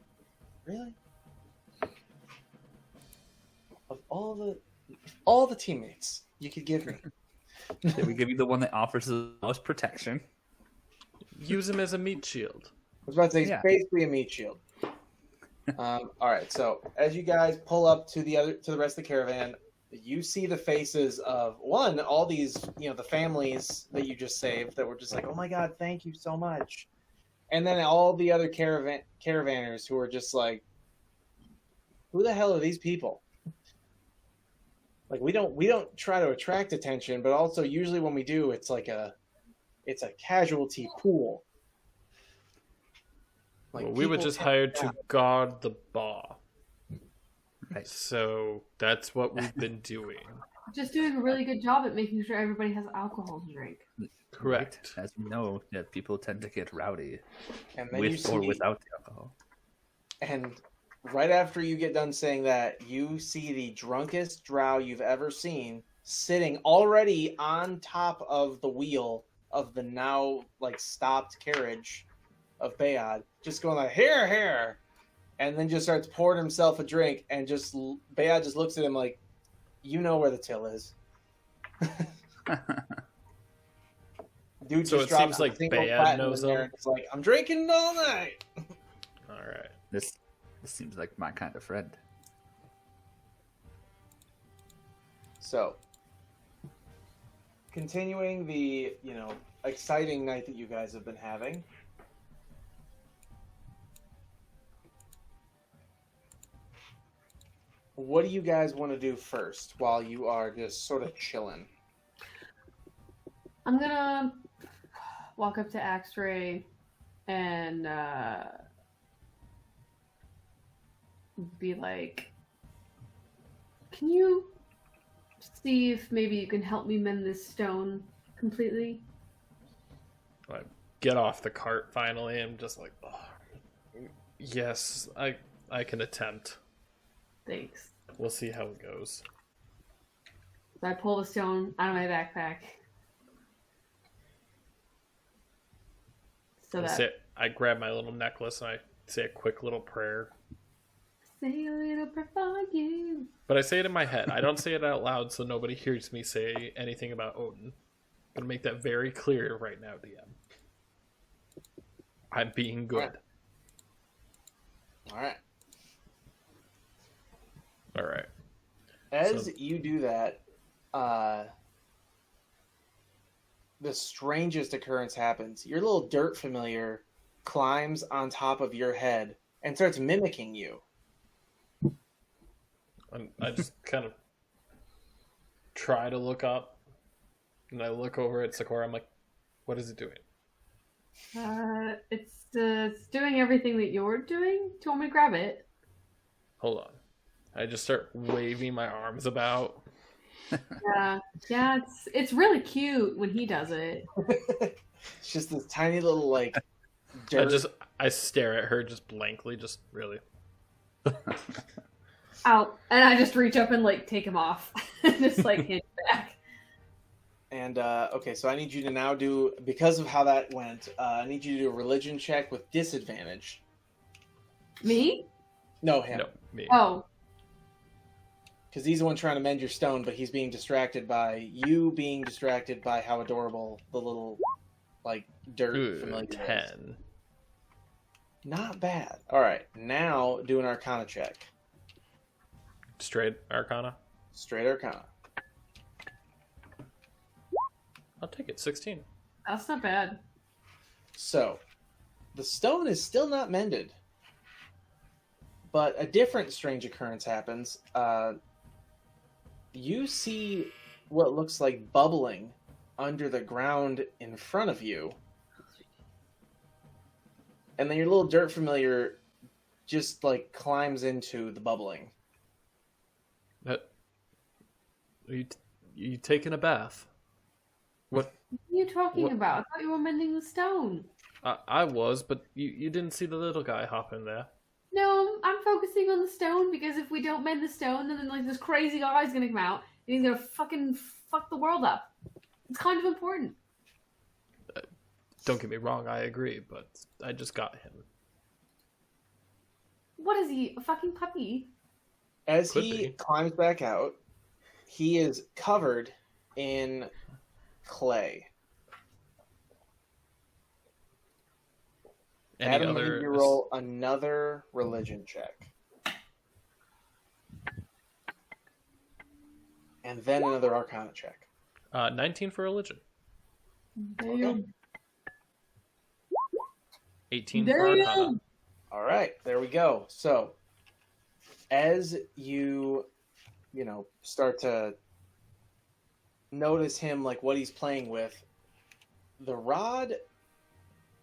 really? Of all the teammates you could give me. Did we give you the one that offers the most protection? Use him as a meat shield. I was about to say, it's Yeah. basically a meat shield. All right, so as you guys pull up to the rest of the caravan, you see the faces of all these, the families that you just saved that were just like, oh my god, thank you so much, and then all the other caravanners who are just like, who the hell are these people? Like we don't try to attract attention, but also usually when we do, it's a casualty pool. Like Well, we were people just get hired to shot. guard the bar. Right. So that's what we've been doing. Just doing a really good job at making sure everybody has alcohol to drink. Correct. As we know, that people tend to get rowdy And then you with see, or without the alcohol. and right after you get done saying that, you see the drunkest drow you've ever seen sitting already on top of the wheel of the now stopped carriage of Bayad, just going like, here, and then just starts pouring himself a drink, and Bayad just looks at him like, you know where the till is. Dude, So just it dropped seems a like single Bayad platinum knows in there, him? and it's like, I'm drinking all night. All right. This seems like my kind of friend. So, continuing the, exciting night that you guys have been having. What do you guys want to do first while you are just sort of chilling? I'm gonna walk up to X-Ray and be like, can you see if maybe you can help me mend this stone completely? I get off the cart finally. I'm just like, oh, yes, I can attempt. Thanks. We'll see how it goes. So I pull the stone out of my backpack. So that I grab my little necklace and I say a quick little prayer. say a little super for you. But I say it in my head. I don't say it out loud so nobody hears me say anything about Odin. I'm gonna make that very clear right now, DM. I'm being good. All right. All right. As you do that, the strangest occurrence happens. Your little dirt familiar climbs on top of your head and starts mimicking you. I just kind of try to look up, and I look over at Sakura. I'm like, what is it doing? It's doing everything that you're doing. Do you want me to grab it? Hold on. I just start waving my arms about. Yeah, it's really cute when he does it. It's just this tiny little like dirt. I stare at her just blankly, just really. Out, and I just reach up and like take him off, and just like hand it back. And okay, so I need you to now do, because of how that went, I need you to do a religion check with disadvantage. Me? No, him. No, me. Oh, Because he's the one trying to mend your stone, but he's being distracted by you being distracted by how adorable the little like dirt Ooh, familiar is. 10. Not bad. All right, now do an Arcana check. Straight Arcana. Straight Arcana. I'll take it. 16. that's not bad. So, the stone is still not mended, but a different strange occurrence happens. You see what looks like bubbling under the ground in front of you, and then your little dirt familiar just like climbs into the bubbling. Are you taking a bath? What? What are you talking What? about? I thought you were mending the stone. I was, but you didn't see the little guy hop in there. No, I'm focusing on the stone because if we don't mend the stone, then like this crazy guy's gonna come out and he's gonna fucking fuck the world up. It's kind of important. Don't get me wrong, I agree, but I just got him. What is he? A fucking puppy? As Could he be. climbs back out, he is covered in clay. Any Adam, I need other? you to roll another religion check. And then another Arcana check. 19 for religion. Okay. 18 for Arcana. All right, there we go. So, as you start to notice him, like what he's playing with, the rod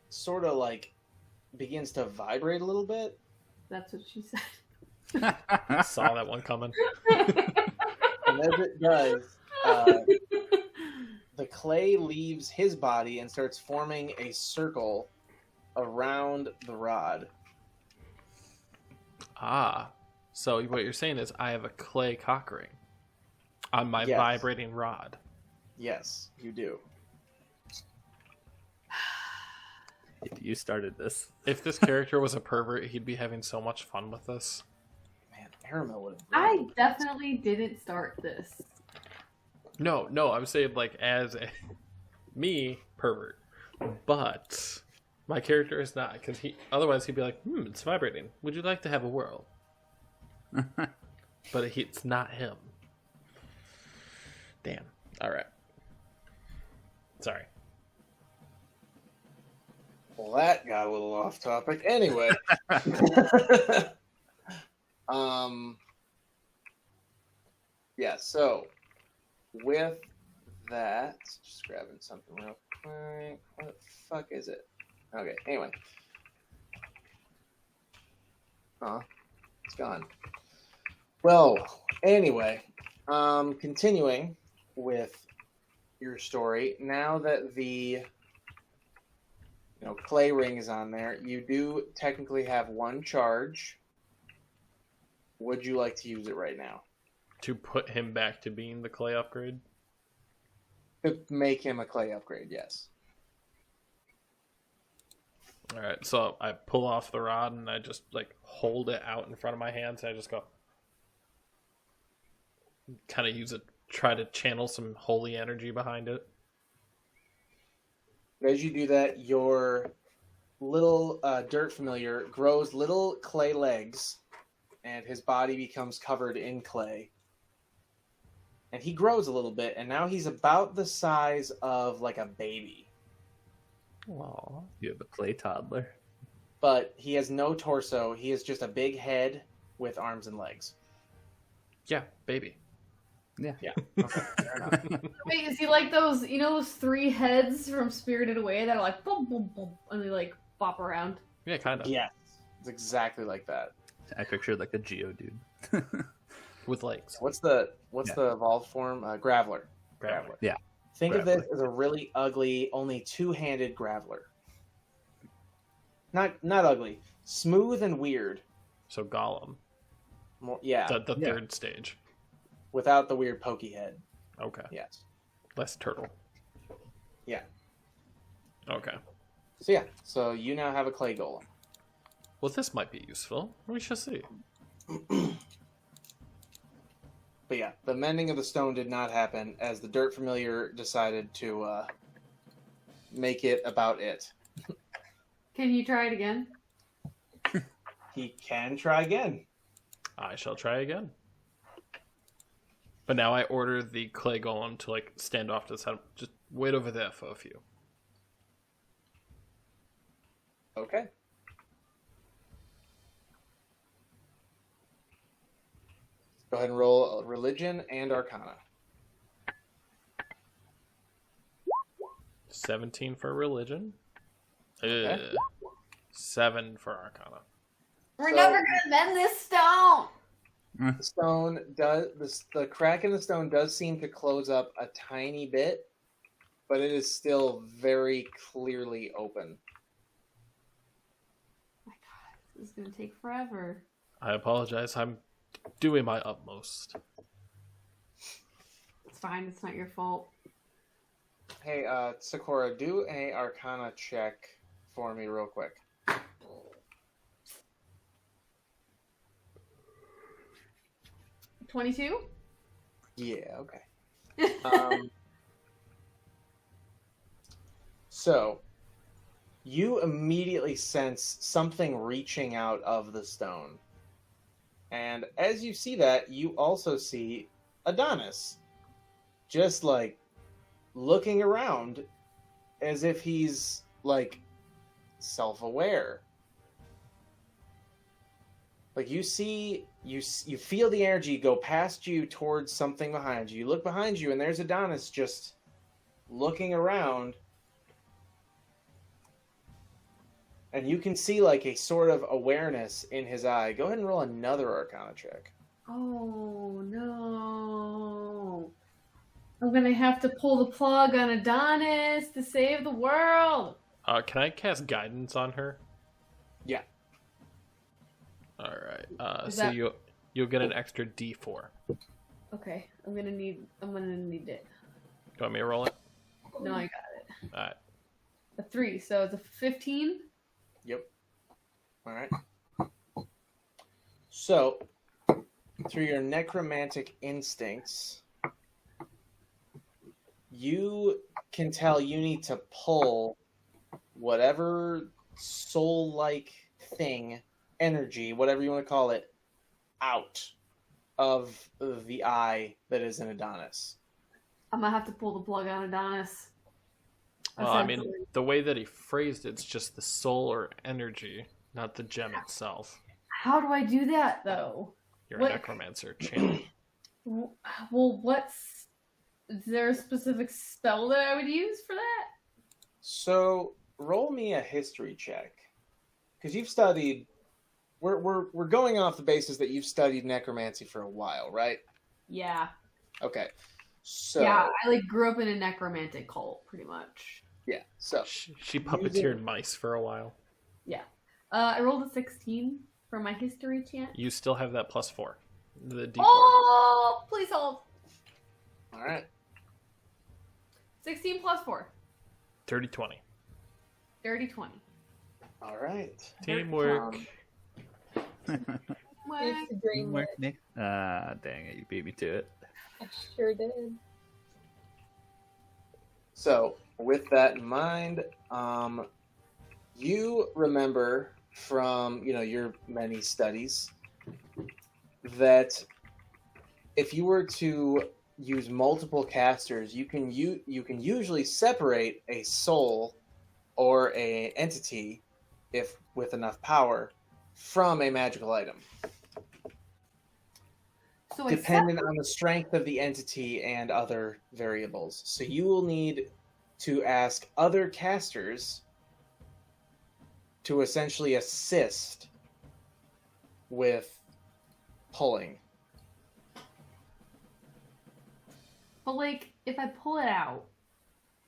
sort of like begins to vibrate a little bit. That's what she said. Saw that one coming. And as it does, the clay leaves his body and starts forming a circle around the rod. Ah, so what you're saying is I have a clay cock ring on my Yes. vibrating rod. Yes, you do. You started this. If this character was a pervert, he'd be having so much fun with this. Man, Aramil would have. I definitely didn't start this. No, I'm saying like as a me pervert, but my character is not because otherwise he'd be like, it's vibrating. Would you like to have a whirl? But it's not him. Damn. All right. Sorry. Well, that got a little off topic. Anyway. Yeah, so with that, just grabbing something real quick. What the fuck is it? Okay, anyway. It's gone. Well, anyway, continuing with your story, now that the clay ring is on there, you do technically have one charge. Would you like to use it right now? To put him back to being the clay upgrade. To make him a clay upgrade, yes. All right, so I pull off the rod and I just like hold it out in front of my hands and I just go, kind of use it, try to channel some holy energy behind it. As you do that, your little dirt familiar grows little clay legs, and his body becomes covered in clay. And he grows a little bit, and now he's about the size of like a baby. Aww. You have a clay toddler. But he has no torso. He is just a big head with arms and legs. Yeah, baby. Yeah. Okay. Fair enough. Wait, is he like those, those 3 heads from Spirited Away that are like boom, boom, boom, and they like bop around? Yeah, kind of. Yes. It's exactly like that. I pictured like a Geodude. With legs. What's the evolved form? Graveler. Graveler. Yeah. Think of Graveler. this as a really ugly, only 2-handed Graveler. Not ugly. Smooth and weird. So Gollum. More, yeah. The third stage. Without the weird pokey head. Okay. Yes. Less turtle. Yeah. Okay. So yeah. So you now have a clay golem. Well, this might be useful. We shall see. But yeah, the mending of the stone did not happen as the dirt familiar decided to make it about it. Can you try it again? He can try again. I shall try again. But now I order the clay golem to like stand off to the side. Just wait over there for a few. Okay. Go ahead and roll religion and arcana. 17 for religion. Okay. 7 for arcana. We're So- never gonna mend this stone. The stone does the crack in the stone does seem to close up a tiny bit, but it is still very clearly open. Oh my god, this is gonna take forever. I apologize. I'm doing my utmost. It's fine. It's not your fault. Hey, Sakura, do a arcana check for me real quick. 22? Yeah, okay. So, you immediately sense something reaching out of the stone. And as you see that, you also see Adonis. Just like looking around as if he's like self-aware. Like you see, you feel the energy go past you towards something behind you. You look behind you and there's Adonis just looking around. And you can see like a sort of awareness in his eye. Go ahead and roll another arcana check. Oh no. I'm gonna have to pull the plug on Adonis to save the world. Can I cast guidance on her? Yeah. All right. Is So that- you'll get an extra D4. Okay, I'm gonna need it. Do you want me to roll it? No, I got it. All right. A 3, so it's a 15. Yep. All right. So, through your necromantic instincts, you can tell you need to pull whatever soul-like thing, energy, whatever you want to call it, out of the eye that is in Adonis. I'm gonna have to pull the plug on Adonis. Well, I mean, the way that he phrased it's just the soul or energy, not the gem itself. How do I do that though? You're What- a necromancer. Channel. Well, is there a specific spell that I would use for that? So, roll me a history check, because you've studied. We're going off the basis that you've studied necromancy for a while, right? Yeah. Okay. So Yeah, I like grew up in a necromantic cult, pretty much. yeah. So She puppeteered mice for a while. Yeah. I rolled a 16 for my history chant. You still have that +4. The D4. Oh, please hold. all right. 16 plus 4. 30-20. Dirty 20. All right. Teamwork. It's a dream. Teamwork, Nick. Ah, dang it! You beat me to it. I sure did. So, with that in mind, you remember from your many studies that if you were to use multiple casters, you can usually separate a soul or a entity, if with enough power, from a magical item, So dependent on the strength of the entity and other variables. So you will need to ask other casters to essentially assist with pulling. But like, if I pull it out,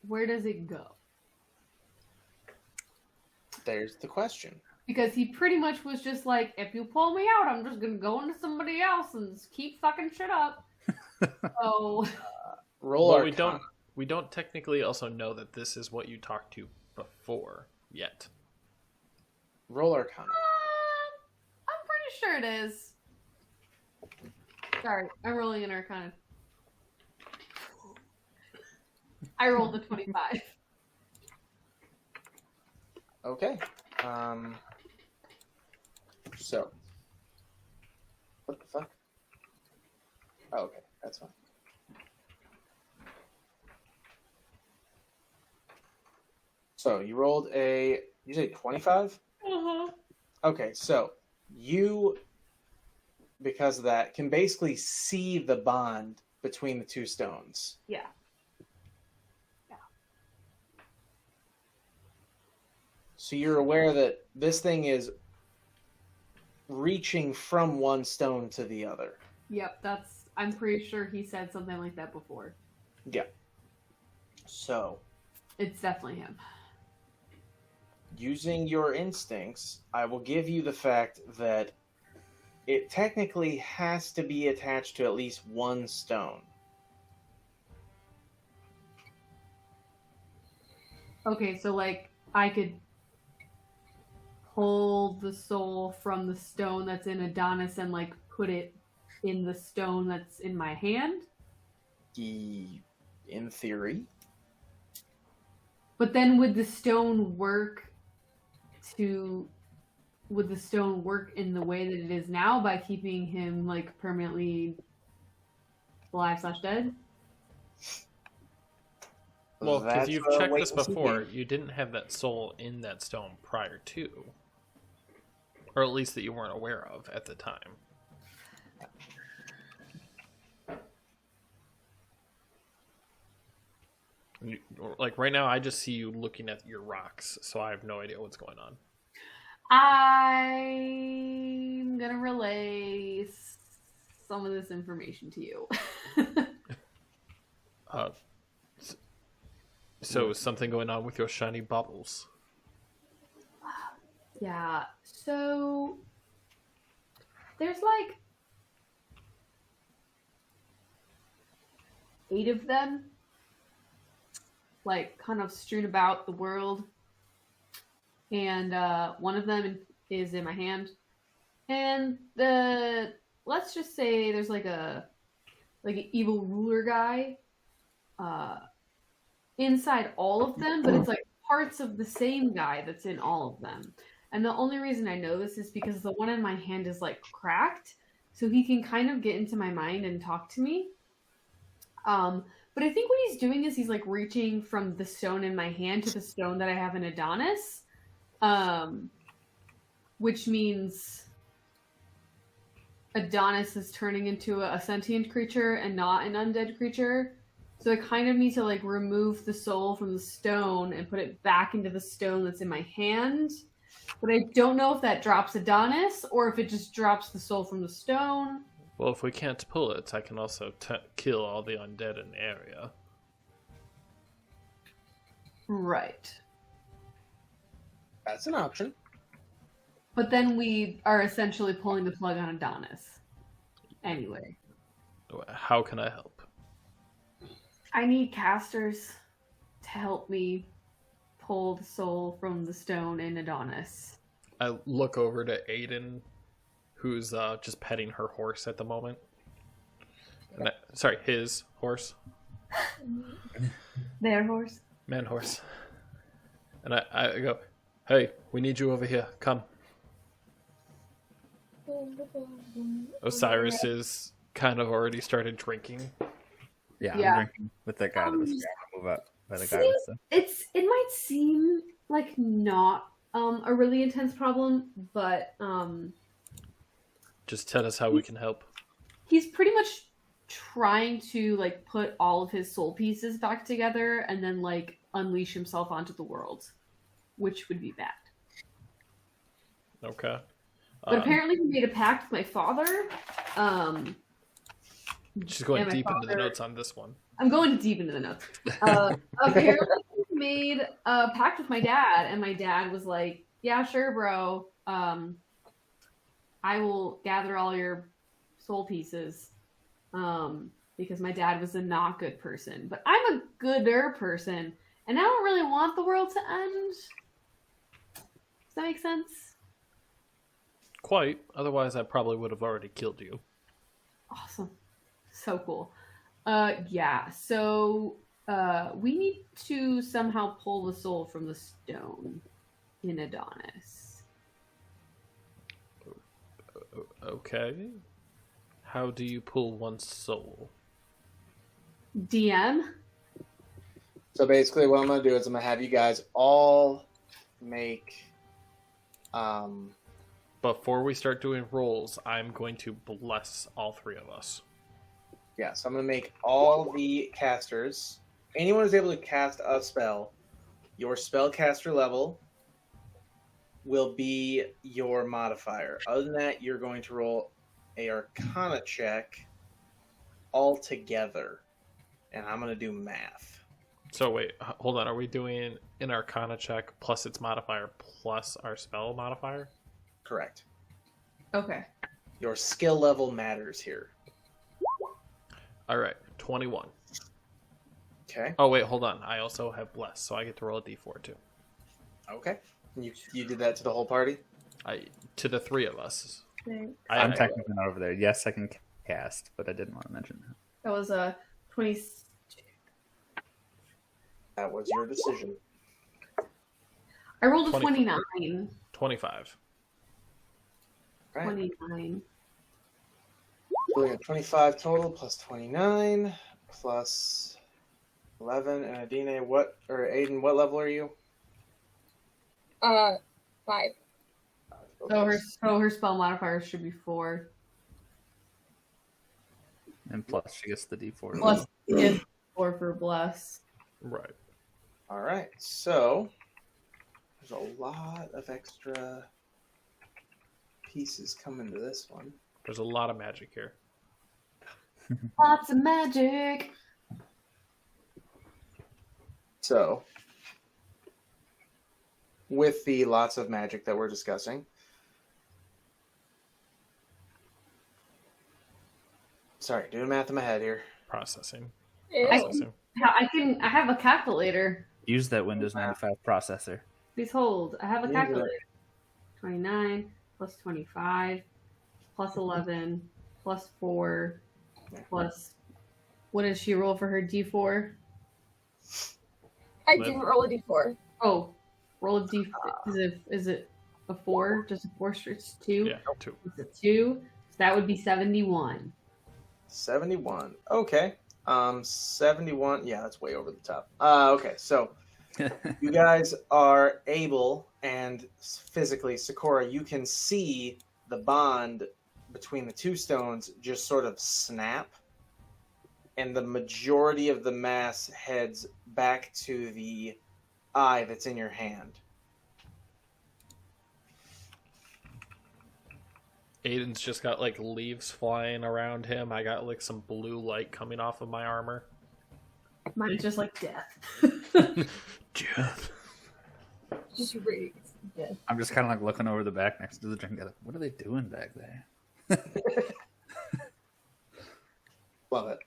where does it go? There's the question. Because he pretty much was just like, if you pull me out, I'm just gonna go into somebody else and just keep fucking shit up. So Roll Well, Arcana. we don't technically also know that this is what you talked to before yet. Roll Arcana. I'm pretty sure it is. Sorry, I'm rolling an Arcana. I rolled a 25. Okay. So. What the fuck? Oh, okay. That's fine. So, you rolled you say 25? Uh-huh. Okay, so you, because of that, can basically see the bond between the two stones. Yeah. So you're aware that this thing is reaching from one stone to the other. Yep, I'm pretty sure he said something like that before. Yeah. So, It's definitely him. using your instincts, I will give you the fact that it technically has to be attached to at least one stone. Okay, so like, I could pull the soul from the stone that's in Adonis and like put it in the stone that's in my hand? In theory. But then would the stone work in the way that it is now by keeping him like permanently alive/dead? Well, because That's you've a checked wait this and see before, game. you didn't have that soul in that stone prior to. Or at least that you weren't aware of at the time. Like right now, I just see you looking at your rocks, so I have no idea what's going on. I'm gonna relay some of this information to you. So is something going on with your shiny bubbles? Yeah, so there's like 8 of them, like kind of strewn about the world, and one of them is in my hand. And let's just say there's like an evil ruler guy inside all of them, but it's like parts of the same guy that's in all of them. And the only reason I know this is because the one in my hand is like cracked, so he can kind of get into my mind and talk to me. But I think what he's doing is he's like reaching from the stone in my hand to the stone that I have in Adonis, which means Adonis is turning into a sentient creature and not an undead creature. So I kind of need to like remove the soul from the stone and put it back into the stone that's in my hand. But I don't know if that drops Adonis or if it just drops the soul from the stone. Well, if we can't pull it, I can also kill all the undead in the area. Right. That's an option. But then we are essentially pulling the plug on Adonis. Anyway. How can I help? I need casters to help me pull the soul from the stone in Adonis. I look over to Aiden, who's just petting her horse at the moment. Sorry, his horse. Their horse. Man horse. And I go, hey, we need you over here. Come. Osiris is kind of already started drinking. Yeah, Yeah. I'm drinking with that guy. With the move up by the guy. See, With the... it might seem like not a really intense problem, but Just tell us how we can help. he's pretty much trying to like put all of his soul pieces back together and then like unleash himself onto the world, which would be bad. Okay. But apparently he made a pact with my father. She's going and my deep into the father- notes on this one. I'm going deep into the notes. Apparently he made a pact with my dad, and my dad was like, yeah, sure, bro. I will gather all your soul pieces. Because my dad was a not good person. But I'm a gooder person, and I don't really want the world to end. Does that make sense? Quite. Otherwise, I probably would have already killed you. Awesome. So cool. Yeah, so we need to somehow pull the soul from the stone in Adonis. Okay. How do you pull one's soul? DM? So basically, what I'm gonna do is I'm gonna have you guys all make. Before we start doing rolls, I'm going to bless all three of us. Yeah, so I'm gonna make all the casters. Anyone who's able to cast a spell, your spellcaster level will be your modifier. Other than that, you're going to roll a Arcana check all together, and I'm gonna do math. So wait, hold on. Are we doing an Arcana check plus its modifier plus our spell modifier? Correct. Okay. Your skill level matters here. All right, 21. Okay. Oh wait, hold on. I also have bless, so I get to roll a d4 too. Okay. You did that to the whole party? To the three of us. I'm technically not over there. Yes, I can cast, but I didn't want to mention that. That was a 20. That was your decision. I rolled a 20. 29. 25. Right. 29. So we got 25 total plus 29 plus 11. And Adine, Aiden, what level are you? 5. So her spell modifier should be 4. And plus, she gets the D4. Plus, yeah, 4 for bless. Right. All right. So there's a lot of extra pieces coming to this one. There's a lot of magic here. Lots of magic. So with the lots of magic that we're discussing, sorry, doing math in my head here. Processing. I have a calculator. Use that Windows 95 processor. Please hold. I have a Use calculator. 29 plus 25 plus 11 plus 4 plus. What does she roll for her D4? I didn't roll a d4. Oh, roll a D. Is it a 4? Just a 4? It's 2. Yeah, 2. It's a 2. So that would be 71. 71. Okay. 71. Yeah, that's way over the top. Okay, so you guys are able, and physically, Sakura, you can see the bond between the two stones just sort of snap, and the majority of the mass heads back to the eye that's in your hand. Aiden's just got like leaves flying around him. I got like some blue light coming off of my armor. Mine's just like death. Jeff. Just radiates death. I'm just kind of like looking over the back next to the drink. Like, what are they doing back there? Love it.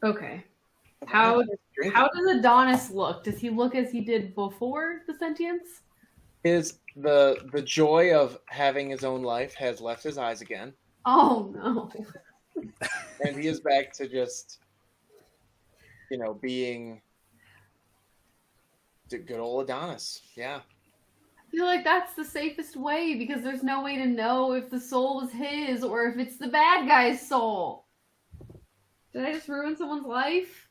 Okay. How does Adonis look? Does he look as he did before the sentience? Is the joy of having his own life has left his eyes again. Oh no. And he is back to just, being good old Adonis. Yeah. I feel like that's the safest way because there's no way to know if the soul was his or if it's the bad guy's soul. Did I just ruin someone's life?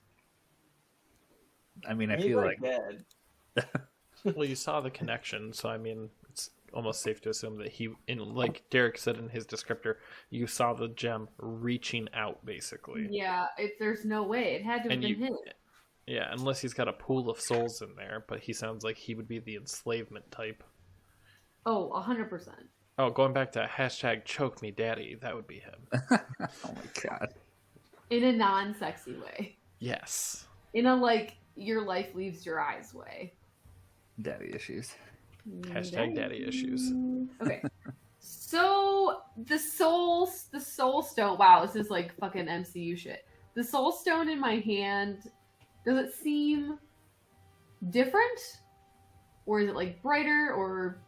I mean, I He's feel like dead. Well, you saw the connection, so I mean, it's almost safe to assume that like Derek said in his descriptor, you saw the gem reaching out, basically. Yeah, there's no way. It had to have been his. Yeah, unless he's got a pool of souls in there, but he sounds like he would be the enslavement type. Oh, 100%. Oh, going back to hashtag choke me daddy, that would be him. oh my god. In a non-sexy way. Yes. In a, like, your life leaves your eyes way. Daddy issues. Hashtag daddy issues. Okay. So, the soul stone. Wow, this is like fucking MCU shit. The soul stone in my hand, does it seem different? Or is it like brighter or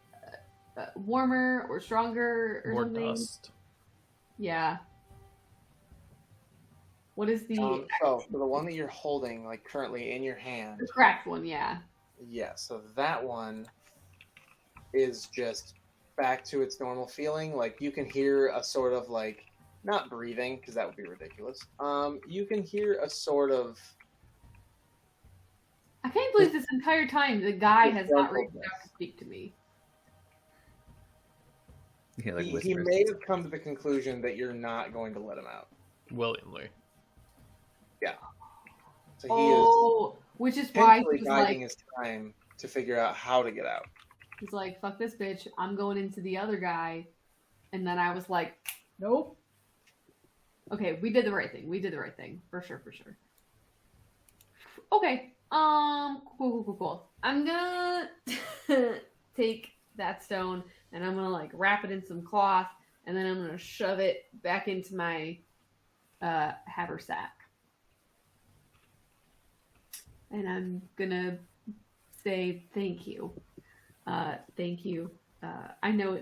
warmer or stronger or More something? dust. Yeah. What is the so the one that you're holding, like currently in your hand, the cracked one? Yeah. yeah. So that one is just back to its normal feeling. Like you can hear a sort of like not breathing because that would be ridiculous. You can hear a sort of. I can't believe this entire time the guy has not reached out to speak to me. He like He whispers. may have come to the conclusion that you're not going to let him out. Willingly. Yeah. So he which is is why potentially he's biding like, his time to figure out how to get out. he's like, fuck this bitch, I'm going into the other guy. And then I was like, nope. Okay, we did the right thing. We did the right thing. For sure, for sure. Okay. Cool. I'm gonna take that stone and I'm gonna like wrap it in some cloth and then I'm gonna shove it back into my haversack. And I'm gonna say thank you. Thank you. I know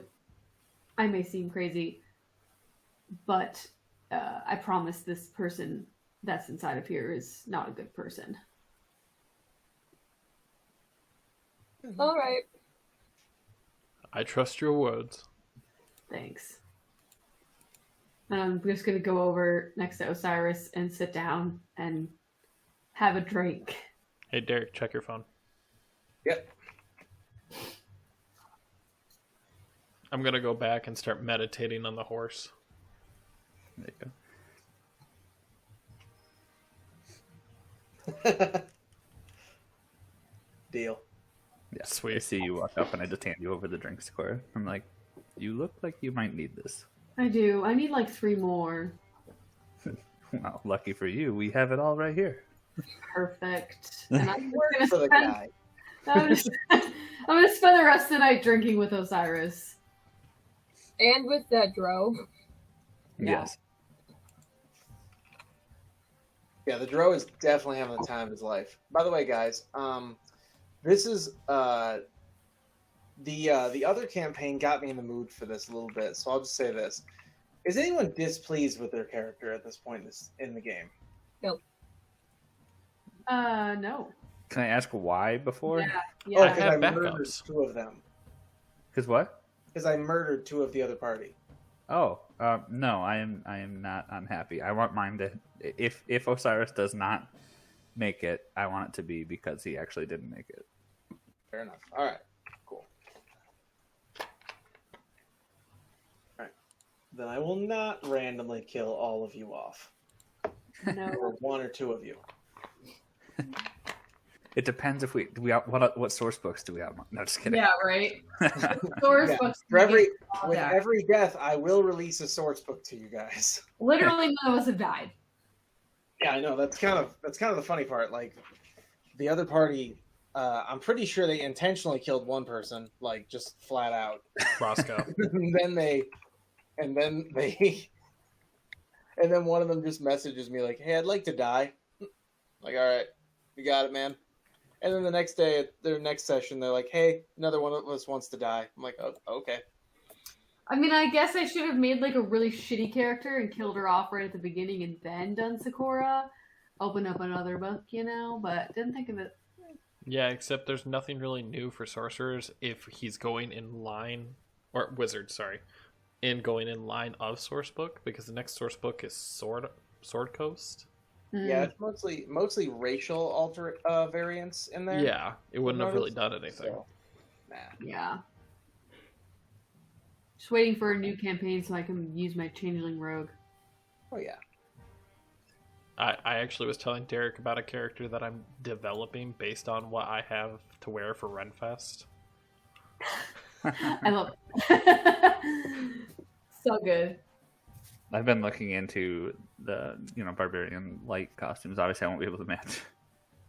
I may seem crazy, but I promise this person that's inside of here is not a good person. All right. I trust your words. Thanks. And I'm just gonna go over next to Osiris and sit down and have a drink. Hey, Derek, check your phone. Yep. I'm going to go back and start meditating on the horse. There you go. Deal. Yeah. Sweet. I see you walk up and I just hand you over the drink, Sakura. I'm like, you look like you might need this. I do. I need like 3 more. Well, lucky for you, we have it all right here. Perfect. And I'm gonna For the spend, guy. I'm gonna spend the rest of the night drinking with Osiris. And with that Dro. Yeah. Yes. Yeah, the Dro is definitely having the time of his life. By the way, guys, this is the other campaign got me in the mood for this a little bit, so I'll just say this: is anyone displeased with their character at this point in the game? Nope. No. Can I ask why before? Yeah. Oh, Yeah. because have I murdered backups. 2 of them. Because what? Because I murdered 2 of the other party. Oh, no, I am not unhappy. I want mine to. If Osiris does not make it, I want it to be because he actually didn't make it. Fair enough. All right. Cool. All right. Then I will not randomly kill all of you off, or No. 1 or 2 of you. It depends if we what source books do we have? No, just kidding. Yeah, right. Source Yeah. books For with every death, I will release a source book to you guys. literally none of us have died. Yeah, I know. That's kind of the funny part. Like the other party, I'm pretty sure they intentionally killed 1 person, like just flat out. Roscoe. and then one of them just messages me like, "Hey, I'd like to die." Like, all right, you got it, man. And then the next day at their next session, they're like, "Hey, another one of us wants to die." I'm like, "Oh, okay." I mean, I guess I should have made like a really shitty character and killed her off right at the beginning and then done Sakura. Open up another book, you know, but didn't think of it. Yeah, except there's nothing really new for sorcerers if he's going in line, or wizards, sorry, in going in line of source book, because the next source book is Sword Coast. Yeah, it's mostly racial variants in there. Yeah, it wouldn't have really done anything. So, nah. Yeah. Just waiting for a new campaign so I can use my changeling rogue. Oh yeah. I actually was telling Derek about a character that I'm developing based on what I have to wear for Renfest. I love it. So good. I've been looking into the barbarian light costumes. Obviously, I won't be able to match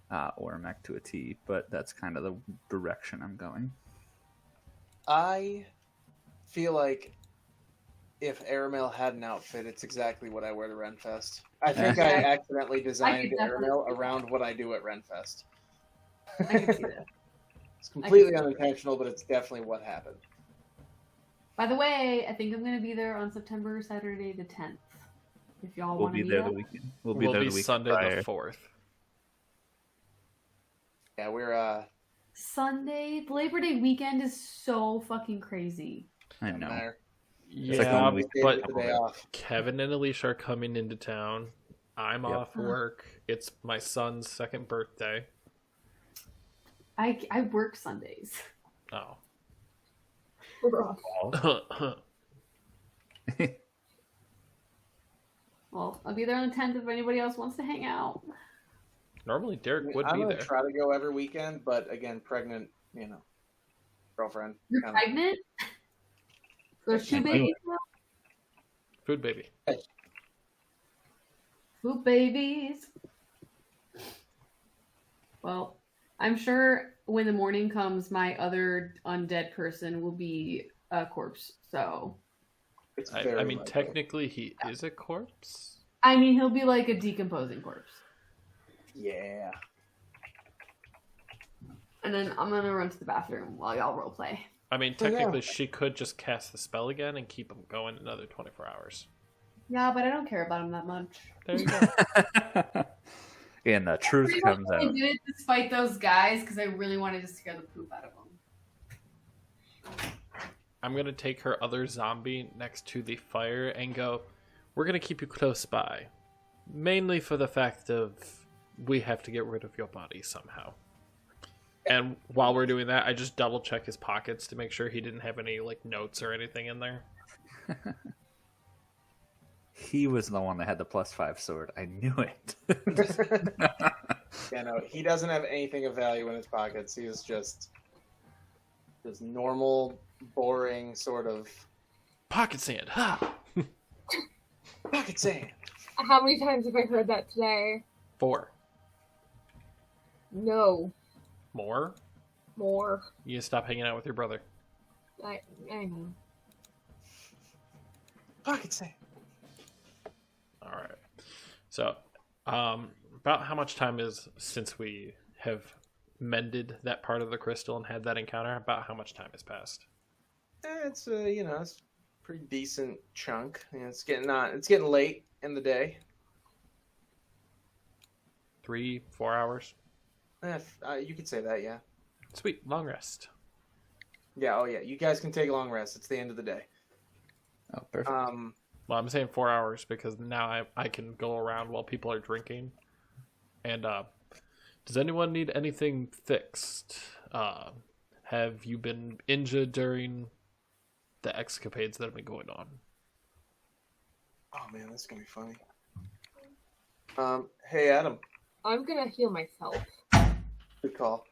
Ormec to a T, but that's kind of the direction I'm going. I feel like if Aramil had an outfit, it's exactly what I wear to Renfest. I think I accidentally designed Aramil around what I do at Renfest. I can see that. It's completely unintentional, but it's definitely what happened. By the way, I think I'm going to be there on Saturday the 10th. If y'all We'll want to be meet there up. the weekend. We'll be there the weekend Sunday prior. the 4th. Yeah, we're Sunday, the Labor Day weekend is so fucking crazy. I know. there. It's like Yeah, one week. but The day off. Kevin and Alicia are coming into town. I'm Yep. off work. It's my son's second birthday. I work Sundays. Oh. Rough. Well, I'll be there on the 10th if anybody else wants to hang out. Normally Derek would I'm be gonna there. try to go every weekend, but again, pregnant, girlfriend. You're kinda- pregnant? There's two I knew babies now? Food baby. Food babies. Well, I'm sure when the morning comes, my other undead person will be a corpse. So, It's I very mean, likely. technically he is a corpse. I mean, he'll be like a decomposing corpse. Yeah. And then I'm gonna run to the bathroom while y'all roleplay. I mean, Oh, yeah. technically she could just cast the spell again and keep him going another 24 hours. Yeah, but I don't care about him that much. There you go. And the truth Pretty much comes only out. did it despite those guys because I really wanted to scare the poop out of them. I'm going to take her other zombie next to the fire and go, we're going to keep you close by. Mainly for the fact of we have to get rid of your body somehow. And while we're doing that, I just double check his pockets to make sure he didn't have any notes or anything in there. He was the one that had the +5 sword. I knew it. Yeah, no, he doesn't have anything of value in his pockets. He's just this normal, boring sort of Pocket sand. Ha! pocket sand. How many times have I heard that today? 4. No. More? More. You need to stop hanging out with your brother. I know. Pocket sand. All right. So, about how much time is since we have mended that part of the crystal and had that encounter? About how much time has passed? It's it's a pretty decent chunk. It's getting late in the day. 3-4 hours. You could say that, yeah. Sweet, long rest. Yeah, oh yeah. You guys can take a long rest. It's the end of the day. Oh, perfect. Well, I'm saying 4 hours because now I can go around while people are drinking. And does anyone need anything fixed? Have you been injured during the escapades that have been going on? Oh man, this is gonna be funny. Hey Adam, I'm gonna heal myself. good call.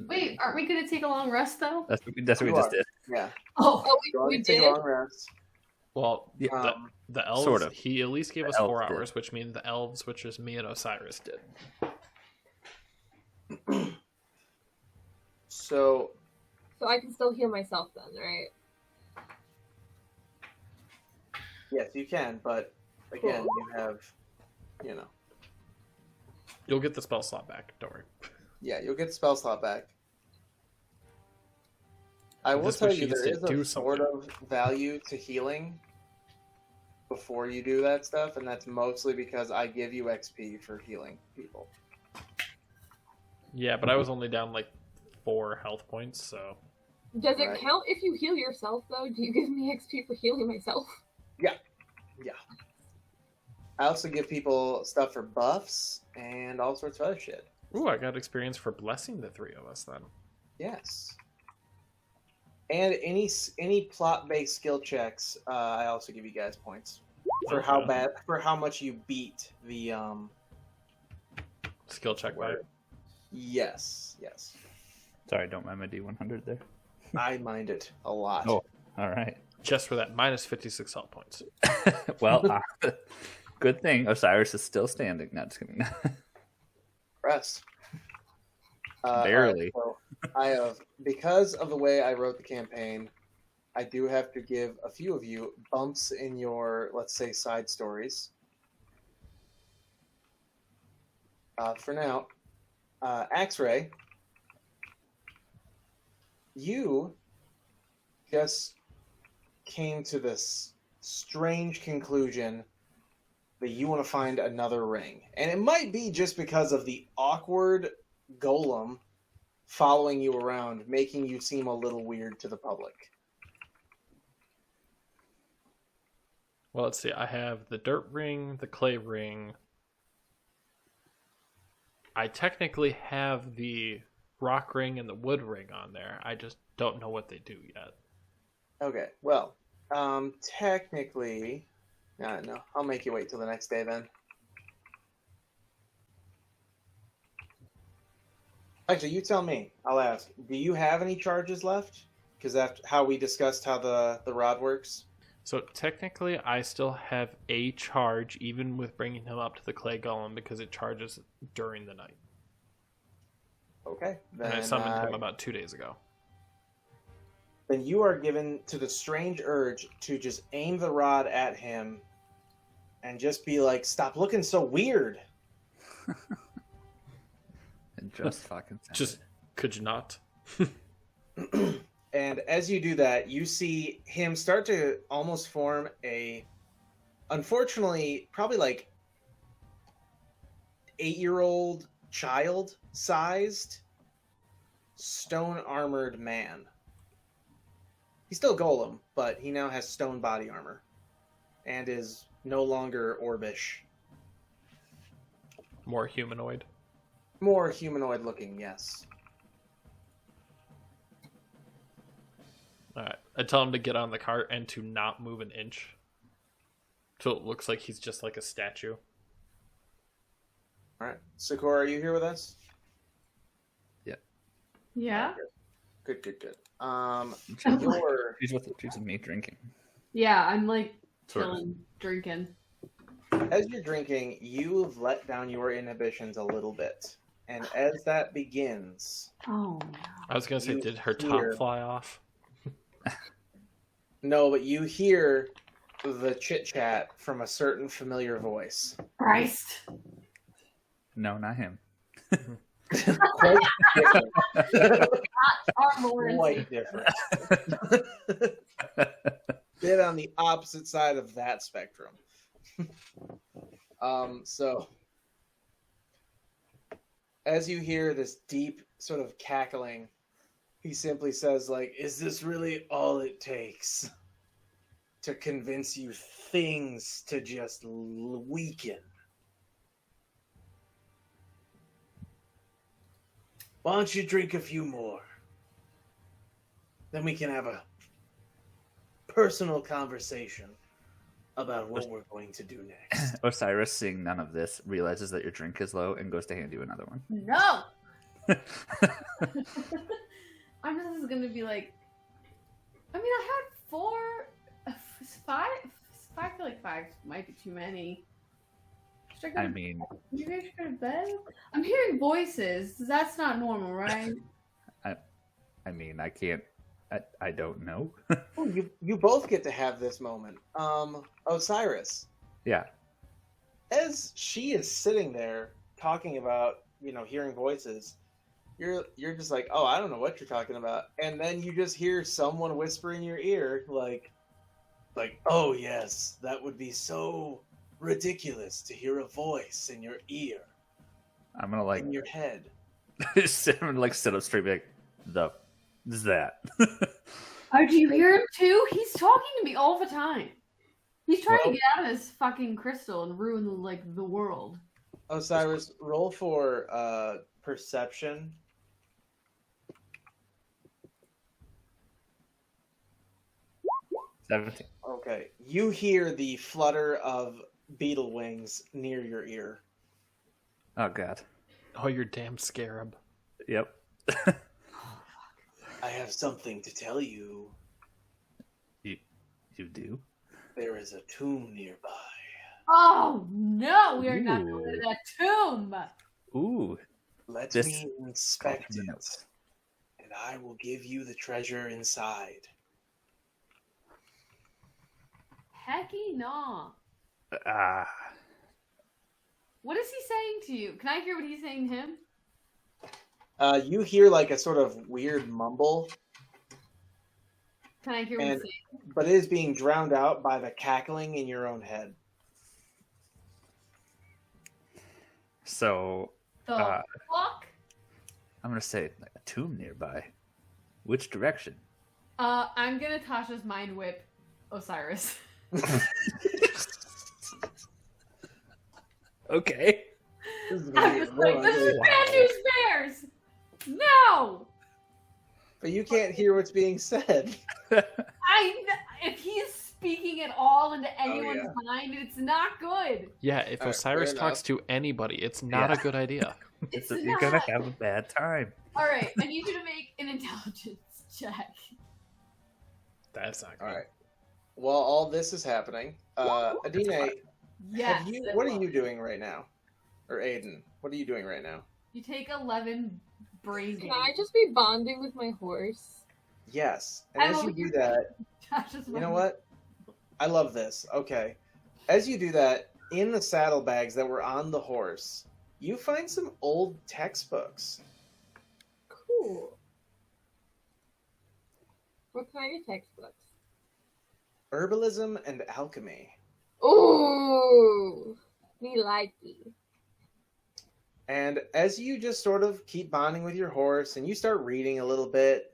Wait, aren't we gonna take a long rest though? That's what we just did. Yeah, Oh, Oh, go ahead we and take did? a long rest. Well, Yeah, the elves, sort of. he at least gave The us 4 elves did. hours, which means the elves, which is me and Osiris, did. So So I can still heal myself then, right? yes, you can, but again, Cool. you have, You'll get the spell slot back, don't worry. yeah, you'll get the spell slot back. I will This tell you machine there needs is to do a sort of value to healing before you do that stuff, and that's mostly because I give you XP for healing people. Yeah, but I was only down like 4 health points, so Does it Right. count if you heal yourself, though? Do you give me XP for healing myself? Yeah. I also give people stuff for buffs and all sorts of other shit. ooh, I got experience for blessing the 3 of us then. Yes. And any plot-based skill checks, I also give you guys points for Okay. for how much you beat the Skill check by. Yes. Sorry, don't mind my D100 there. I mind it a lot. Oh, all right. Just for that, minus 56 health points. Well, good thing Osiris is still standing. Not just kidding. Rest. Barely. Alright, so I have, because of the way I wrote the campaign, I do have to give a few of you bumps in your, let's say, side stories. For now, Axray, you just came to this strange conclusion that you want to find another ring. And it might be just because of the awkward golem following you around, making you seem a little weird to the public. Well, let's see. I have the dirt ring, the clay ring. I technically have the rock ring and the wood ring on there. I just don't know what they do yet. Okay, well, technically, no, I'll make you wait till the next day then. Actually, you tell me. I'll ask. Do you have any charges left? Because that's how we discussed how the rod works. So technically, I still have a charge, even with bringing him up to the clay golem, because it charges during the night. Okay, then And I summoned him about 2 days ago. then you are given to the strange urge to just aim the rod at him and just be like, "Stop looking so weird." And just fucking send Just, it. could you not? And as you do that, you see him start to almost form a, unfortunately, probably like 8-year-old child-sized stone-armored man. He's still golem, but he now has stone body armor and is no longer orbish. More humanoid. More humanoid-looking, yes. Alright. I tell him to get on the cart and to not move an inch. So it looks like he's just like a statue. All right, Sakura, are you here with us? Yeah? Good. She's Your she's with me drinking. Yeah, I'm like Sort of. chilling, drinking. As you're drinking, you've let down your inhibitions a little bit. And as that begins, Oh, no. I was going to say, You did her hear- top fly off? no, but you hear the chit-chat from a certain familiar voice. Christ. No, not him. Quite different. Our Lawrence. Quite different. Bit on the opposite side of that spectrum. So as you hear this deep sort of cackling, he simply says, like, "Is this really all it takes to convince you things to just weaken? Why don't you drink a few more? Then we can have a personal conversation about what we're going to do next." Osiris, seeing none of this, realizes that your drink is low and goes to hand you another one. No! I'm just gonna be like, I mean, I had 5. I feel like 5 might be too many. Should I go I to- mean, you guys should go to bed? I'm hearing voices. That's not normal, right? I can't. I don't know. Oh, you both get to have this moment. Osiris, Yeah. as she is sitting there talking about, hearing voices, you're just like, oh, I don't know what you're talking about, and then you just hear someone whisper in your ear, like, oh yes, that would be so ridiculous to hear a voice in your ear, I'm gonna like in your head. sit up straight, be like, the is that? Oh, do you hear him too? He's talking to me all the time. He's trying Well- to get out of his fucking crystal and ruin the world. Osiris, roll for perception. 17. Okay, you hear the flutter of beetle wings near your ear. Oh god. Oh, you're damn scarab. Yep. I have something to tell you. You do? There is a tomb nearby. Oh no, we are not Ooh. going to that tomb. Ooh. Let This- me inspect the it, notes. and I will give you the treasure inside. Hecky no. Ah. What is he saying to you? Can I hear what he's saying to him? You hear like a sort of weird mumble, Can I hear what And- he's saying? but it is being drowned out by the cackling in your own head. So The fuck? I'm gonna say like, a tomb nearby. Which direction? I'm gonna Tasha's mind whip Osiris. Okay. This is I'm just like, this is bad news bears! No! But you can't hear what's being said. If he's speaking at all into anyone's yeah. mind, it's not good. Yeah, if All right, Osiris fair talks to anybody, it's not Yeah. a good idea. It's You're not. gonna have a bad time. All right, I need you to make an intelligence check. That's not good. All right. While all this is happening, Adine, Yes. it what are will. you doing right now? Or Aiden, what are you doing right now? You take 11 brain Can damage. I just be bonding with my horse? Yes. And I as will you hear do that, Tasha's you know mind. what? I love this. Okay. As you do that, in the saddlebags that were on the horse, you find some old textbooks. Cool. What kind of textbooks? Herbalism and alchemy. Ooh, me likey. And as you just sort of keep bonding with your horse and you start reading a little bit,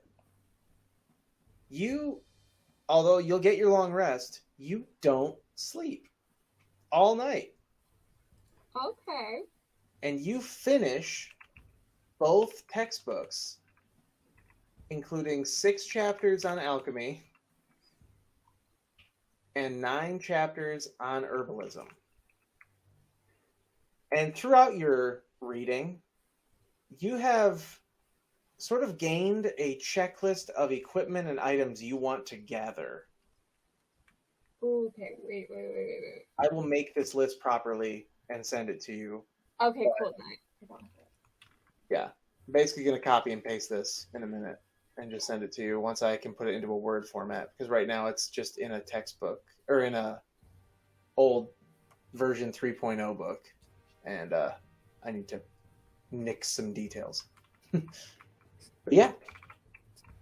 although you'll get your long rest, you don't sleep all night. Okay. And you finish both textbooks, including 6 chapters on alchemy and 9 chapters on herbalism. And throughout your reading, you have sort of gained a checklist of equipment and items you want to gather. Okay, wait. I will make this list properly and send it to you. Okay, cool. Nice. Basically going to copy and paste this in a minute and just send it to you once I can put it into a Word format, because right now it's just in a textbook or in a old version 3.0 book, and I need to nix some details. But yeah,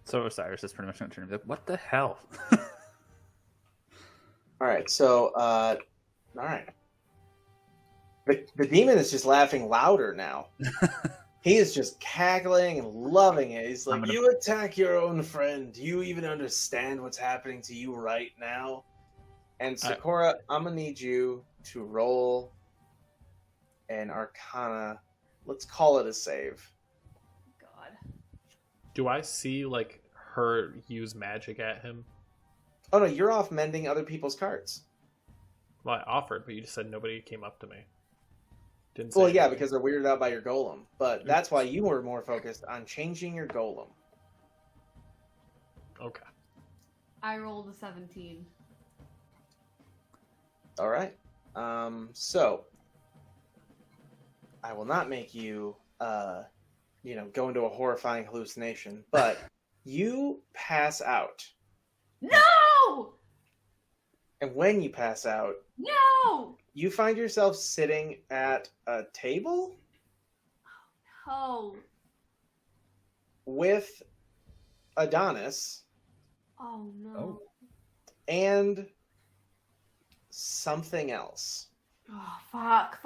So Osiris is pretty much gonna turn and be like, what the hell? all right. So all right, the demon is just laughing louder now. He is just cackling and loving it. He's like, "You attack your own friend. Do you even understand what's happening to you right now?" And Sakura, I'm gonna need you to roll an Arcana. Let's call it a save. God. Do I see like her use magic at him? Oh no, you're off mending other people's carts. Well, I offered, but you just said nobody came up to me. Didn't say Well, yeah, anything. because they're weirded out by your golem. But that's why you were more focused on changing your golem. Okay. I rolled a 17. All right. So I will not make you, go into a horrifying hallucination, but you pass out. No! And when you pass out, No! you find yourself sitting at a table. Oh. with Adonis Oh no. Oh. and something else. Oh, fuck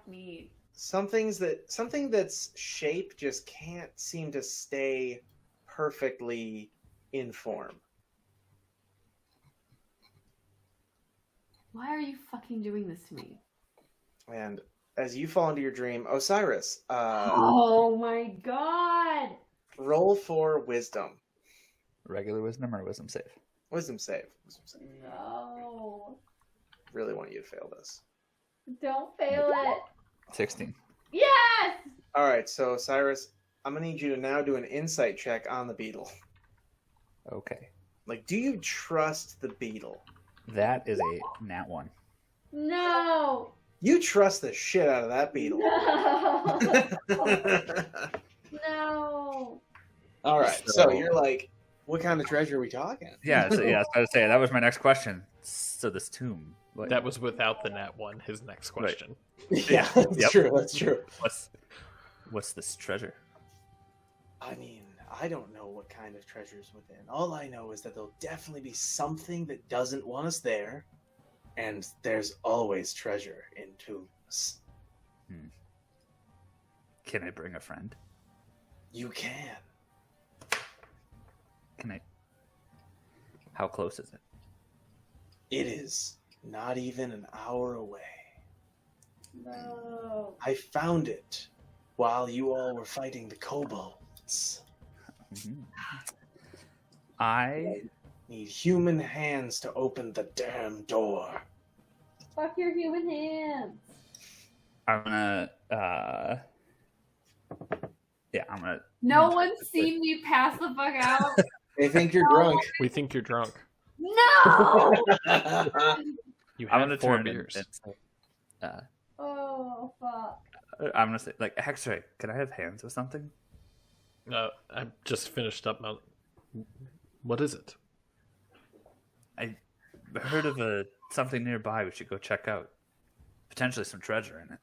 me. Something that's shape just can't seem to stay perfectly in form. Why are you fucking doing this to me? And as you fall into your dream, Osiris, Oh my god! roll for wisdom. Regular wisdom or wisdom save? Wisdom save. Wisdom save. No. Really want you to fail this. Don't fail it. 16. Yes! All right, so Osiris, I'm gonna need you to now do an insight check on the beetle. Okay. Like, do you trust the beetle? That is a nat 1. No! You trust the shit out of that beetle. No! No! All right, so you're like, what kind of treasure are we talking? Yeah, so, I was about to say, that was my next question. So this tomb. What, That was without the nat 1. His next question. Yeah, that's Yep. true. That's true. what's this treasure? I mean, I don't know what kind of treasure's within. All I know is that there'll definitely be something that doesn't want us there, and there's always treasure in tombs. Can I bring a friend? You can. Can I? How close is it? It is not even an hour away. No. I found it while you all were fighting the kobolds. Mhm. I Need human hands to open the damn door. Fuck your human hands. I'm gonna I'm gonna No one's seen me pass the fuck out. They think you're drunk. We think you're drunk. No! You I'm had gonna 4 turn beers. Oh, fuck. I'm gonna say like X-ray. Can I have hands or something? I just finished up my... What is it? I heard of something nearby. We should go check out. Potentially some treasure in it.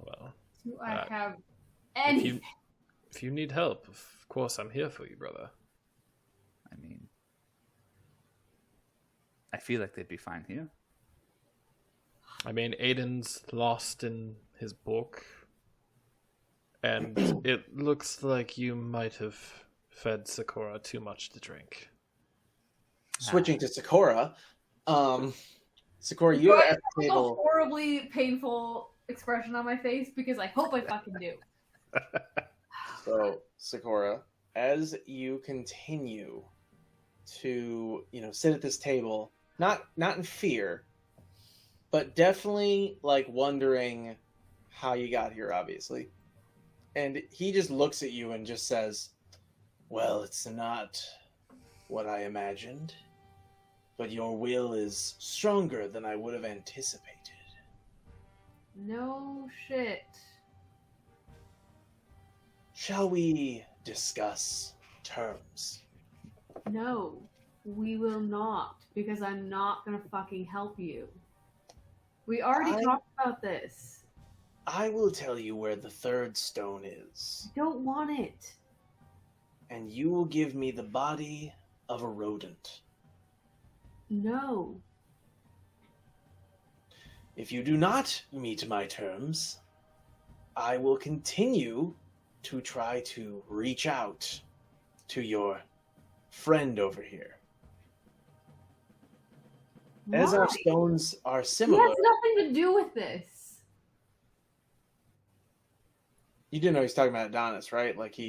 Well, Do I have if anything? if you need help, of course I'm here for you, brother. I mean, I feel like they'd be fine here. I mean, Aiden's lost in his book, and it looks like you might have fed Sakura too much to drink. Switching to Sakura. Sakura, you're at the A table. horribly painful expression on my face because I hope I fucking do. So, Sakura, as you continue to, sit at this table, not in fear, but definitely like wondering how you got here, obviously. And he just looks at you and just says, "Well, it's not what I imagined, but your will is stronger than I would have anticipated." No shit. Shall we discuss terms? No, we will not because I'm not gonna fucking help you. We already talked about this. I will tell you where the third stone is, I don't want it. and you will give me the body of a rodent. No. If you do not meet my terms, I will continue to try to reach out to your friend over here. As our Why? stones are It similar, has nothing to do with this. you do know he's talking about Adonis, right? Like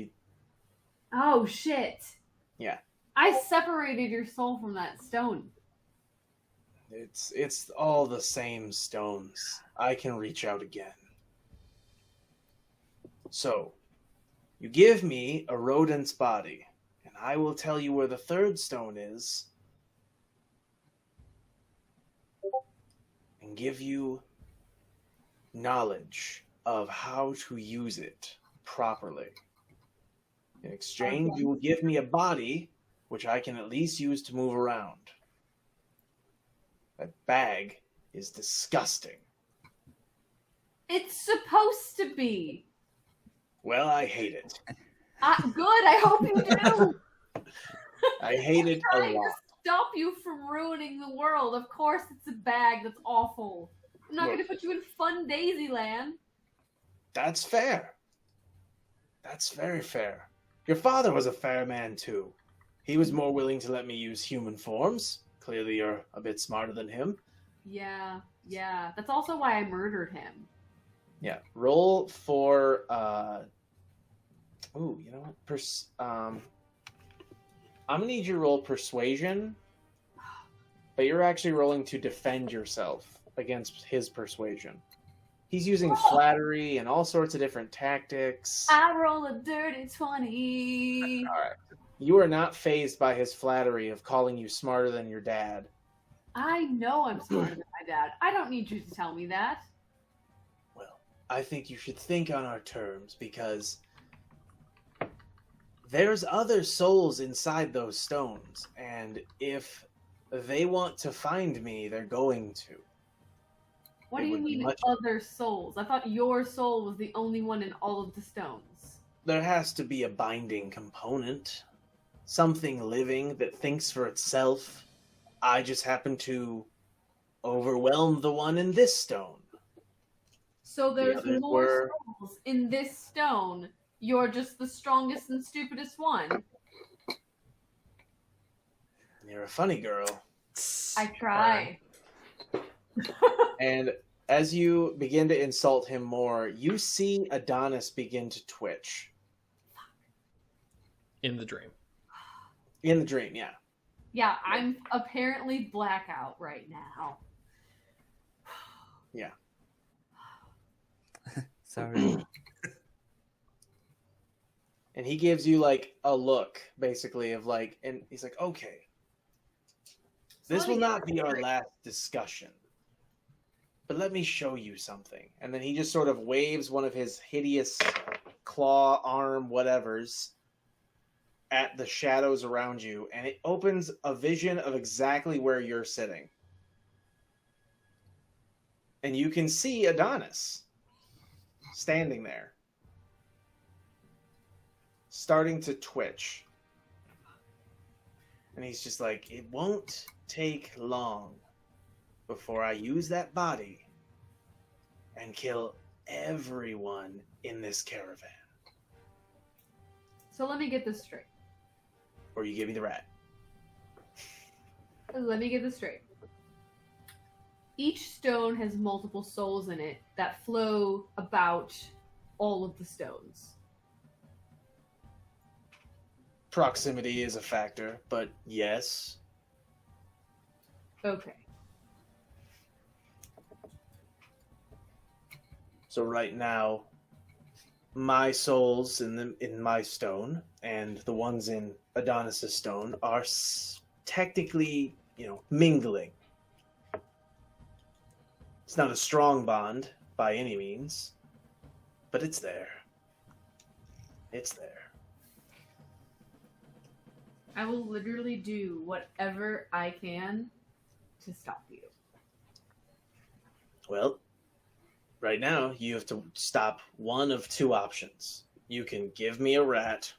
Oh shit. Yeah. I separated your soul from that stone. it's all the same stones. I can reach out again. So, you give me a rodent's body, and I will tell you where the third stone is, and give you knowledge of how to use it properly. In exchange, you will give me a body, which I can at least use to move around. That bag is disgusting. It's supposed to be. Well, I hate it. Good, I hope you do. I hate it a Trying to lot. stop you from ruining the world. Of course, it's a bag that's awful. I'm not Look. going to put you in Fun Daisyland. That's fair. That's very fair. Your father was a fair man, too. He was more willing to let me use human forms. Clearly, you're a bit smarter than him. Yeah. That's also why I murdered him. Yeah. Roll for, ooh, you know what? I'm gonna need you to roll persuasion, but you're actually rolling to defend yourself against his persuasion. He's using flattery and all sorts of different tactics. I roll a dirty 20. All right. You are not fazed by his flattery of calling you smarter than your dad. I know I'm smarter than my dad. I don't need you to tell me that. Well, I think you should think on our terms because there's other souls inside those stones, and if they want to find me, they're going to. What It do you would be mean much- other souls? I thought your soul was the only one in all of the stones. There has to be a binding component. Something living that thinks for itself. I just happen to overwhelm the one in this stone. So there's others more were- souls in this stone. You're just the strongest and stupidest one. You're a funny girl. I try. And as you begin to insult him more, you see Adonis begin to twitch. In the dream. In the dream, yeah. Yeah, I'm apparently blackout right now. Sorry. And he gives you like a look, basically, of like, and he's like, okay, this will not be our last discussion, but let me show you something. And then he just sort of waves one of his hideous claw, arm, whatevers at the shadows around you, and it opens a vision of exactly where you're sitting. And you can see Adonis standing there, starting to twitch. And he's just like, it won't take long before I use that body and kill everyone in this caravan. So let me get this straight. Or you give me the rat. Let me get this straight. Each stone has multiple souls in it that flow about all of the stones. Proximity is a factor, but yes. Okay. So right now, my souls in my stone and the ones in Adonis's stone are technically, mingling. It's not a strong bond by any means, but it's there. It's there. I will literally do whatever I can to stop you. Well, right now, you have to stop one of two options. You can give me a rat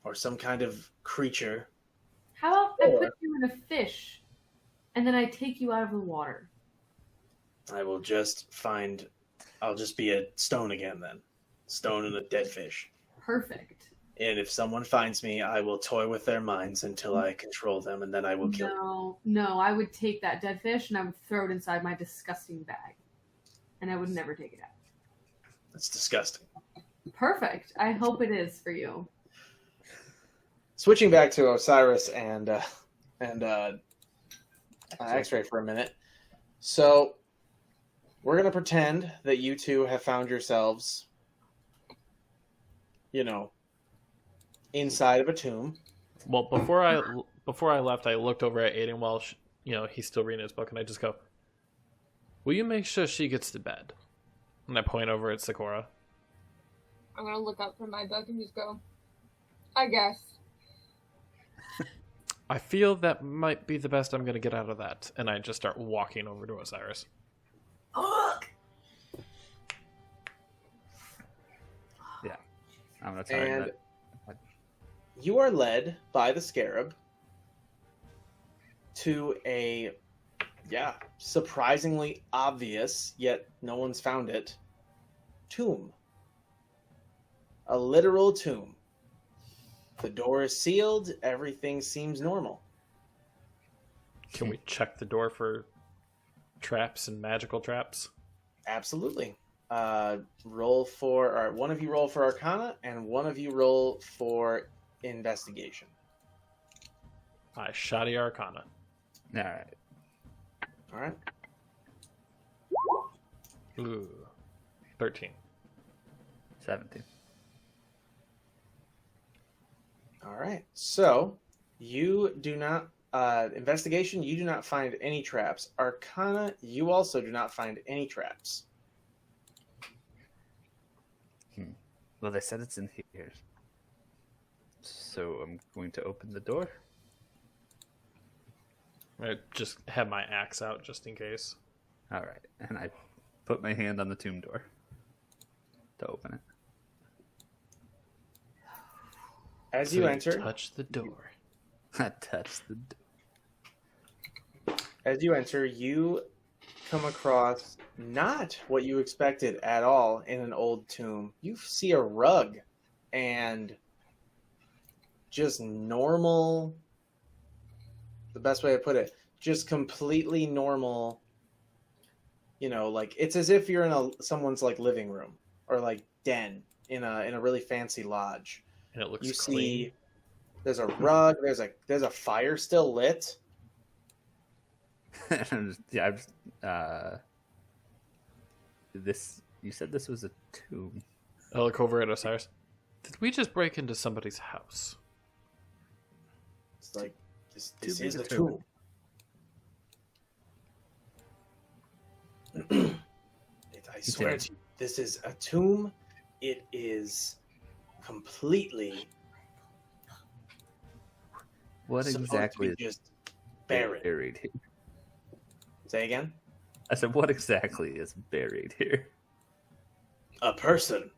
or some kind of creature. How about I Or- put you in a fish and then I take you out of the water? I will I'll just be a stone again then. Stone and a dead fish. Perfect. And if someone finds me, I will toy with their minds until I control them, and then I will kill them. No, I would take that dead fish and I would throw it inside my disgusting bag. And I would never take it out. That's disgusting. Perfect. I hope it is for you. Switching back to Osiris and X-Ray for a minute. So we're gonna pretend that you two have found yourselves, inside of a tomb. Well, before I left, I looked over at Aiden while he's still reading his book, and I just go, "Will you make sure she gets to bed?" And I point over at Sakura. I'm gonna look up from my book and just go, I guess. I feel that might be the best I'm gonna get out of that, and I just start walking over to Osiris. I'm gonna tell you And that. you are led by the scarab to a, surprisingly obvious, yet no one's found it, tomb. A literal tomb. The door is sealed. Everything seems normal. Can we check the door for traps and magical traps? Absolutely. Roll for, or one of you roll for Arcana, and one of you roll for Investigation. Shoddy Arcana. All right. All right. Ooh. 13. 17. All right. So you do not, Investigation, you do not find any traps. Arcana, you also do not find any traps. Well, they said it's in here. So I'm going to open the door. I just have my axe out just in case. All right. And I put my hand on the tomb door to open it. As So you enter, touch the door. I touch the door. as you enter, you come across not what you expected at all in an old tomb. You see a rug and just normal, the best way to put it, just completely normal, like it's as if you're in someone's like living room or like den in a really fancy lodge. And it looks You clean. see there's a rug, there's a fire still lit. This. You said this was a tomb. I look over at Osiris. Did we just break into somebody's house? It's like this Tomb is is a a tomb. I swear to you, this is a tomb. It is completely What supposed exactly to be is just barren. buried here? Say again. I said, what exactly is buried here? A person,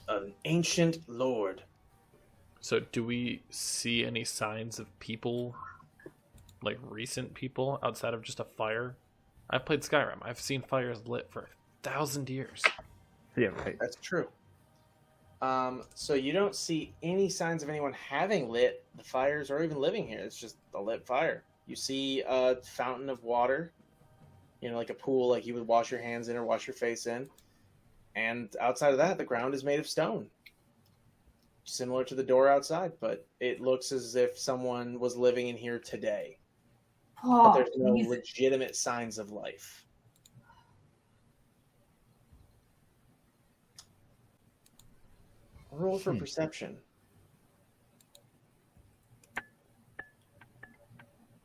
an ancient lord. So do we see any signs of people, like recent people, outside of just a fire? I've played Skyrim. I've seen fires lit for 1,000 years. Yeah, right. That's true. So you don't see any signs of anyone having lit the fires or even living here. It's just a lit fire. You see a fountain of water, like a pool, like you would wash your hands in or wash your face in. And outside of that, the ground is made of stone. Similar to the door outside, but it looks as if someone was living in here today. But Oh, there's no Jesus. legitimate signs of life. Roll for perception.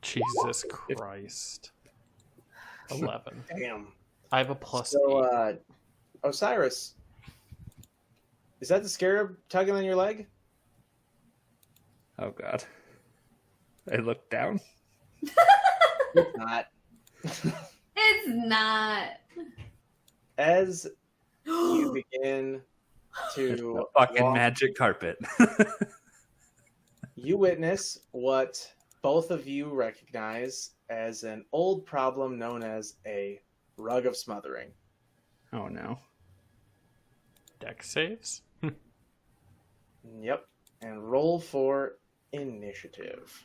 Jesus Christ. 11. Damn. I have a plus So, 8. Osiris, is that the scarab tugging on your leg? Oh god. I look down. It's not. It's not. As you begin There's to no fucking walk, magic carpet. you witness what both of you recognize as an old problem known as a rug of smothering. Oh no. Deck saves? Yep. And roll for initiative.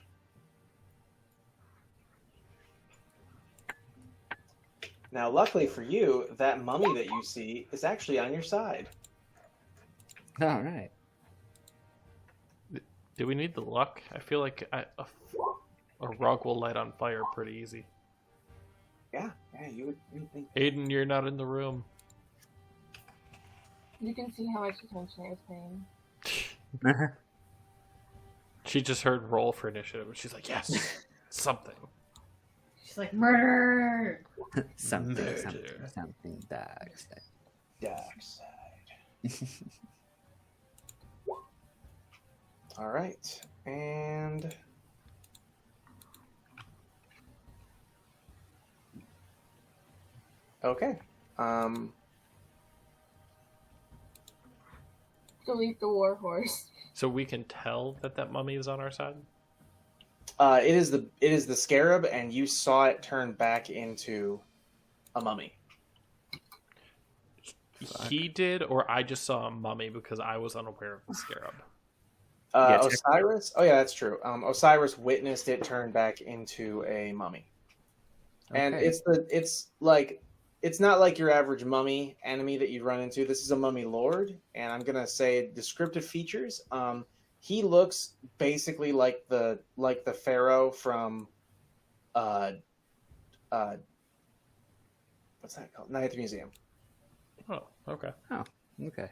Now, luckily for you, that mummy that you see is actually on your side. All right. Do we need the luck? I feel like a rug will light on fire pretty easy. Yeah, you would think. Aiden, you're not in the room. You can see how much attention I was paying. She just heard roll for initiative, and she's like, yes, something. She's like, murder. something Murder. dark. Dark side. All right, and okay. Delete the war horse. So we can tell that mummy is on our side? It is the scarab, and you saw it turn back into a mummy. He did, or I just saw a mummy because I was unaware of the scarab? Yeah, Osiris? Oh yeah, that's true. Osiris witnessed it turn back into a mummy. And Okay. it's not like your average mummy enemy that you run into. This is a mummy lord, and I'm gonna say descriptive features. He looks basically like the pharaoh from what's that called? Night at the Museum. Oh, okay. Okay.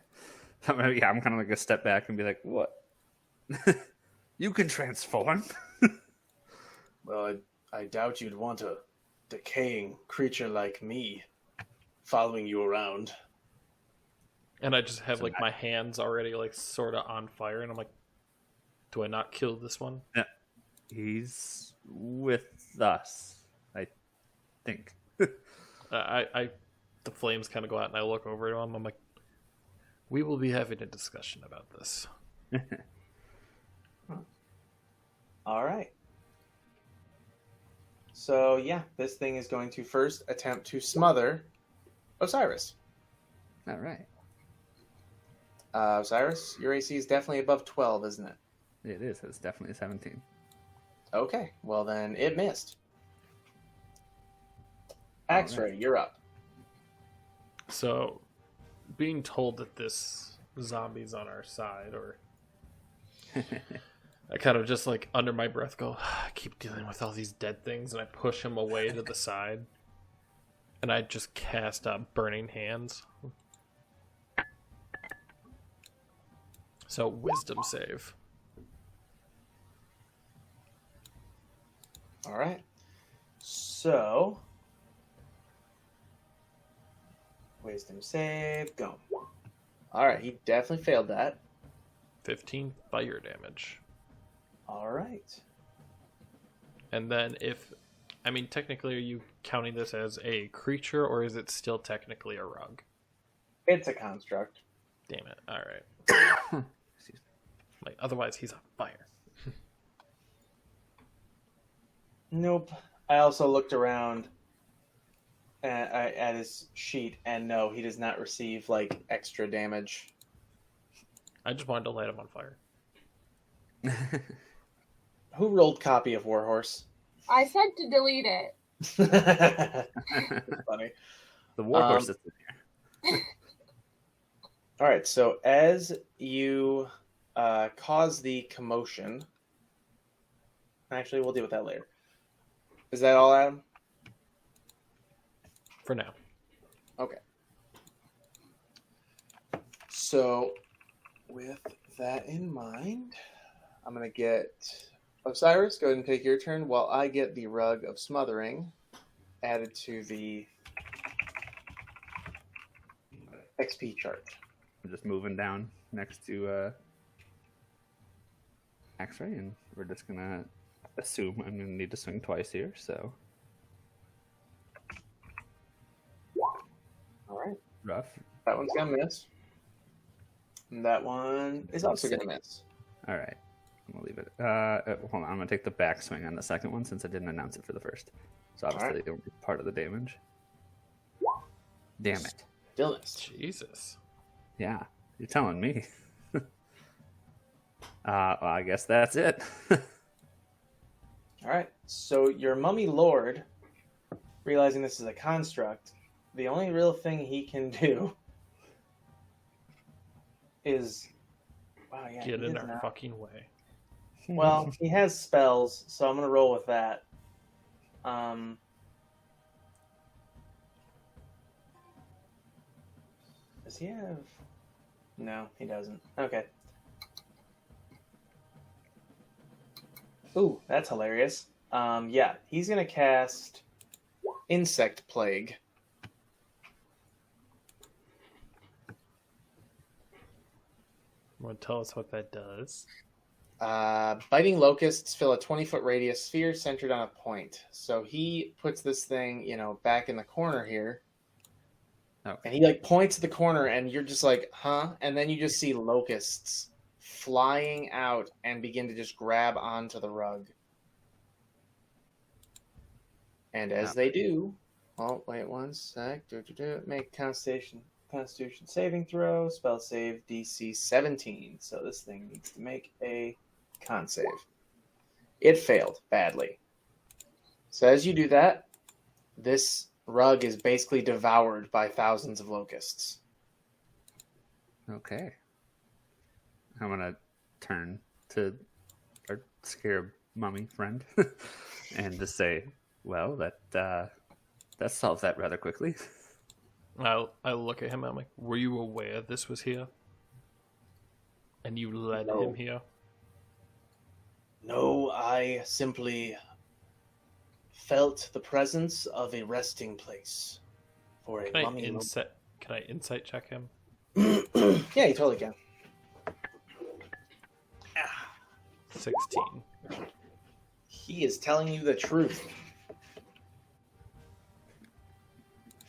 Yeah, I'm kind of like a step back and be like, what? You can transform? Well, I doubt you'd want a decaying creature like me following you around. And I just have like my hands already like sort of on fire, and I'm like, do I not kill this one? He's with us, I think. The flames kind of go out, and I look over at him. I'm like, we will be having a discussion about this. All right. So yeah, this thing is going to first attempt to smother Osiris. All right. Osiris, your AC is definitely above 12, isn't it? It is. It's definitely 17. Okay, well then it missed. All X-Ray, right. you're up. So, being told that this zombie's on our side, or I kind of just like under my breath go, I keep dealing with all these dead things, and I push him away to the side, and I just cast Burning Hands. So, wisdom save. All right. So, wisdom save, go. All right, he definitely failed that. 15 fire damage. All right. And then technically, are you counting this as a creature, or is it still technically a rug? It's a construct. Damn it. All right. Like, otherwise, he's on fire. Nope. I also looked around at his sheet, and no, he does not receive like extra damage. I just wanted to light him on fire. Who rolled copy of Warhorse? I said to delete it. That's funny. The warhorse is in here. All right, so as you cause the commotion, actually, we'll deal with that later. Is that all, Adam? For now. Okay. So, with that in mind, I'm going to get Osiris, go ahead and take your turn while I get the Rug of Smothering added to the XP chart. I'm just moving down next to X-Ray, and we're just going to assume I'm going to need to swing twice here, so All right. rough. That one's going to miss. And that one is also going to miss. All right. I'm going to leave it. Hold on. I'm going to take the back swing on the second one since I didn't announce it for the first. So obviously it won't be part of the damage. Damn it. Still missed. Jesus. Yeah. You're telling me. Well, I guess that's it. All right. So your mummy lord, realizing this is a construct, the only real thing he can do is, wow, yeah, Get he in does our not- fucking way. Well, he has spells, so I'm gonna roll with that. Does he have? No, he doesn't. Okay. Ooh, that's hilarious. Yeah, he's gonna cast Insect Plague. Want to tell us what that does? Biting locusts fill a 20-foot radius sphere centered on a point. So he puts this thing, back in the corner here. Okay. And he like points to the corner, and you're just like, huh? And then you just see locusts flying out and begin to just grab onto the rug. And as they do, oh wait one sec, make Constitution saving throw, spell save DC 17. So this thing needs to make a con save. It failed badly. So as you do that, this rug is basically devoured by thousands of locusts. Okay. I'm gonna turn to our scarab mummy friend and just say, well, that solves that rather quickly. I look at him. I'm like, were you aware this was here? And you led him here? No, I simply felt the presence of a resting place for a mummy. Can I insight check him? Yeah, you totally can. 16. He is telling you the truth.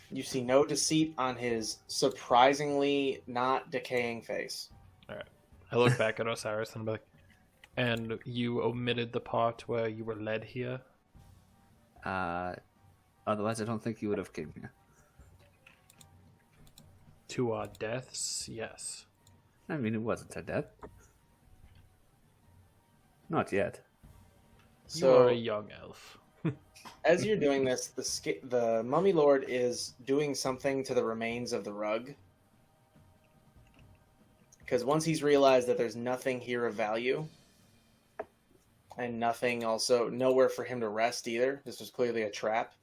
You see no deceit on his surprisingly not decaying face. Alright. I look back at Osiris and I'm like, and you omitted the part where you were led here? Otherwise I don't think you would have came here. To our deaths? Yes. I mean, it wasn't a death. Not yet. You are a young elf. As you're doing this, the Mummy Lord is doing something to the remains of the rug. Because once he's realized that there's nothing here of value, and nowhere for him to rest either, this was clearly a trap,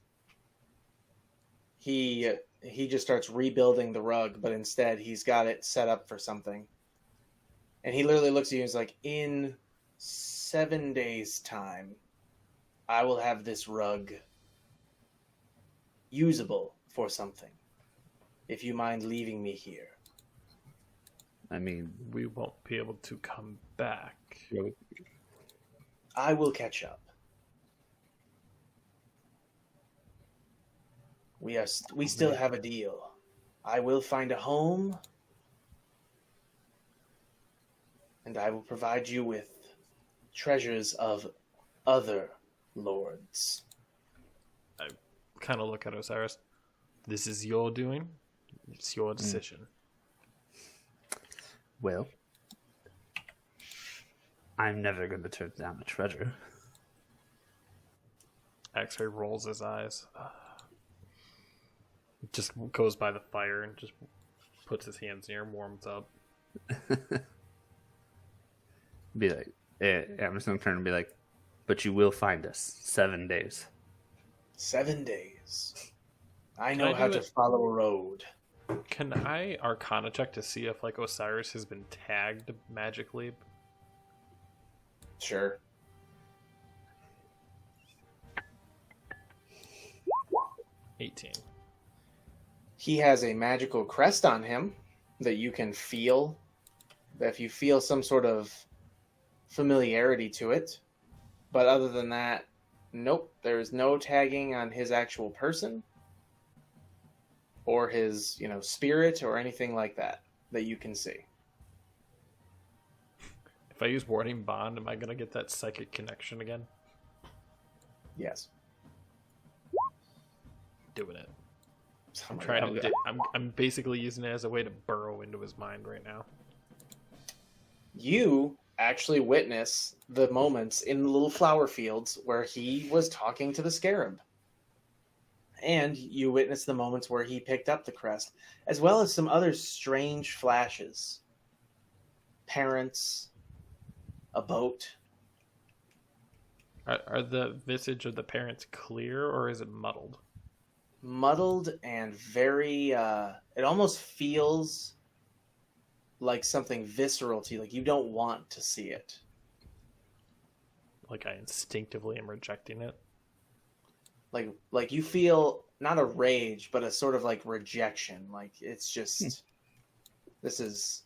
he just starts rebuilding the rug, but instead he's got it set up for something. And he literally looks at you and is like, in 7 days' time, I will have this rug usable for something. If you mind leaving me here. I mean, We won't be able to come back. I will catch up. We still have a deal. I will find a home, and I will provide you with treasures of other lords. I kind of look at Osiris. This is your doing. It's your decision. well, I'm never going to turn down a treasure. X-Ray rolls his eyes. Just goes by the fire and just puts his hands near him, warms up. Be like, I'm just going to turn and be like, but you will find us 7 days. 7 days. I Can know I how do to it? follow a road. Can I Arcana check to see if like Osiris has been tagged magically? Sure. $18. He has a magical crest on him that you can feel. If you feel some sort of familiarity to it. But other than that, nope, there's no tagging on his actual person or his, spirit or anything like that you can see. If I use Warding Bond, am I gonna get that psychic connection again? Yes. Doing it. Oh I'm my trying God. to. I'm basically using it as a way to burrow into his mind right now. You actually witness the moments in the little flower fields where he was talking to the scarab. And you witness the moments where he picked up the crest, as well as some other strange flashes. Parents, a boat. Are the visage of the parents clear or is it muddled? Muddled and very, it almost feels like something visceral to you, like you don't want to see it. Like I instinctively am rejecting it. Like you feel not a rage, but a sort of like rejection. Like it's just, this is,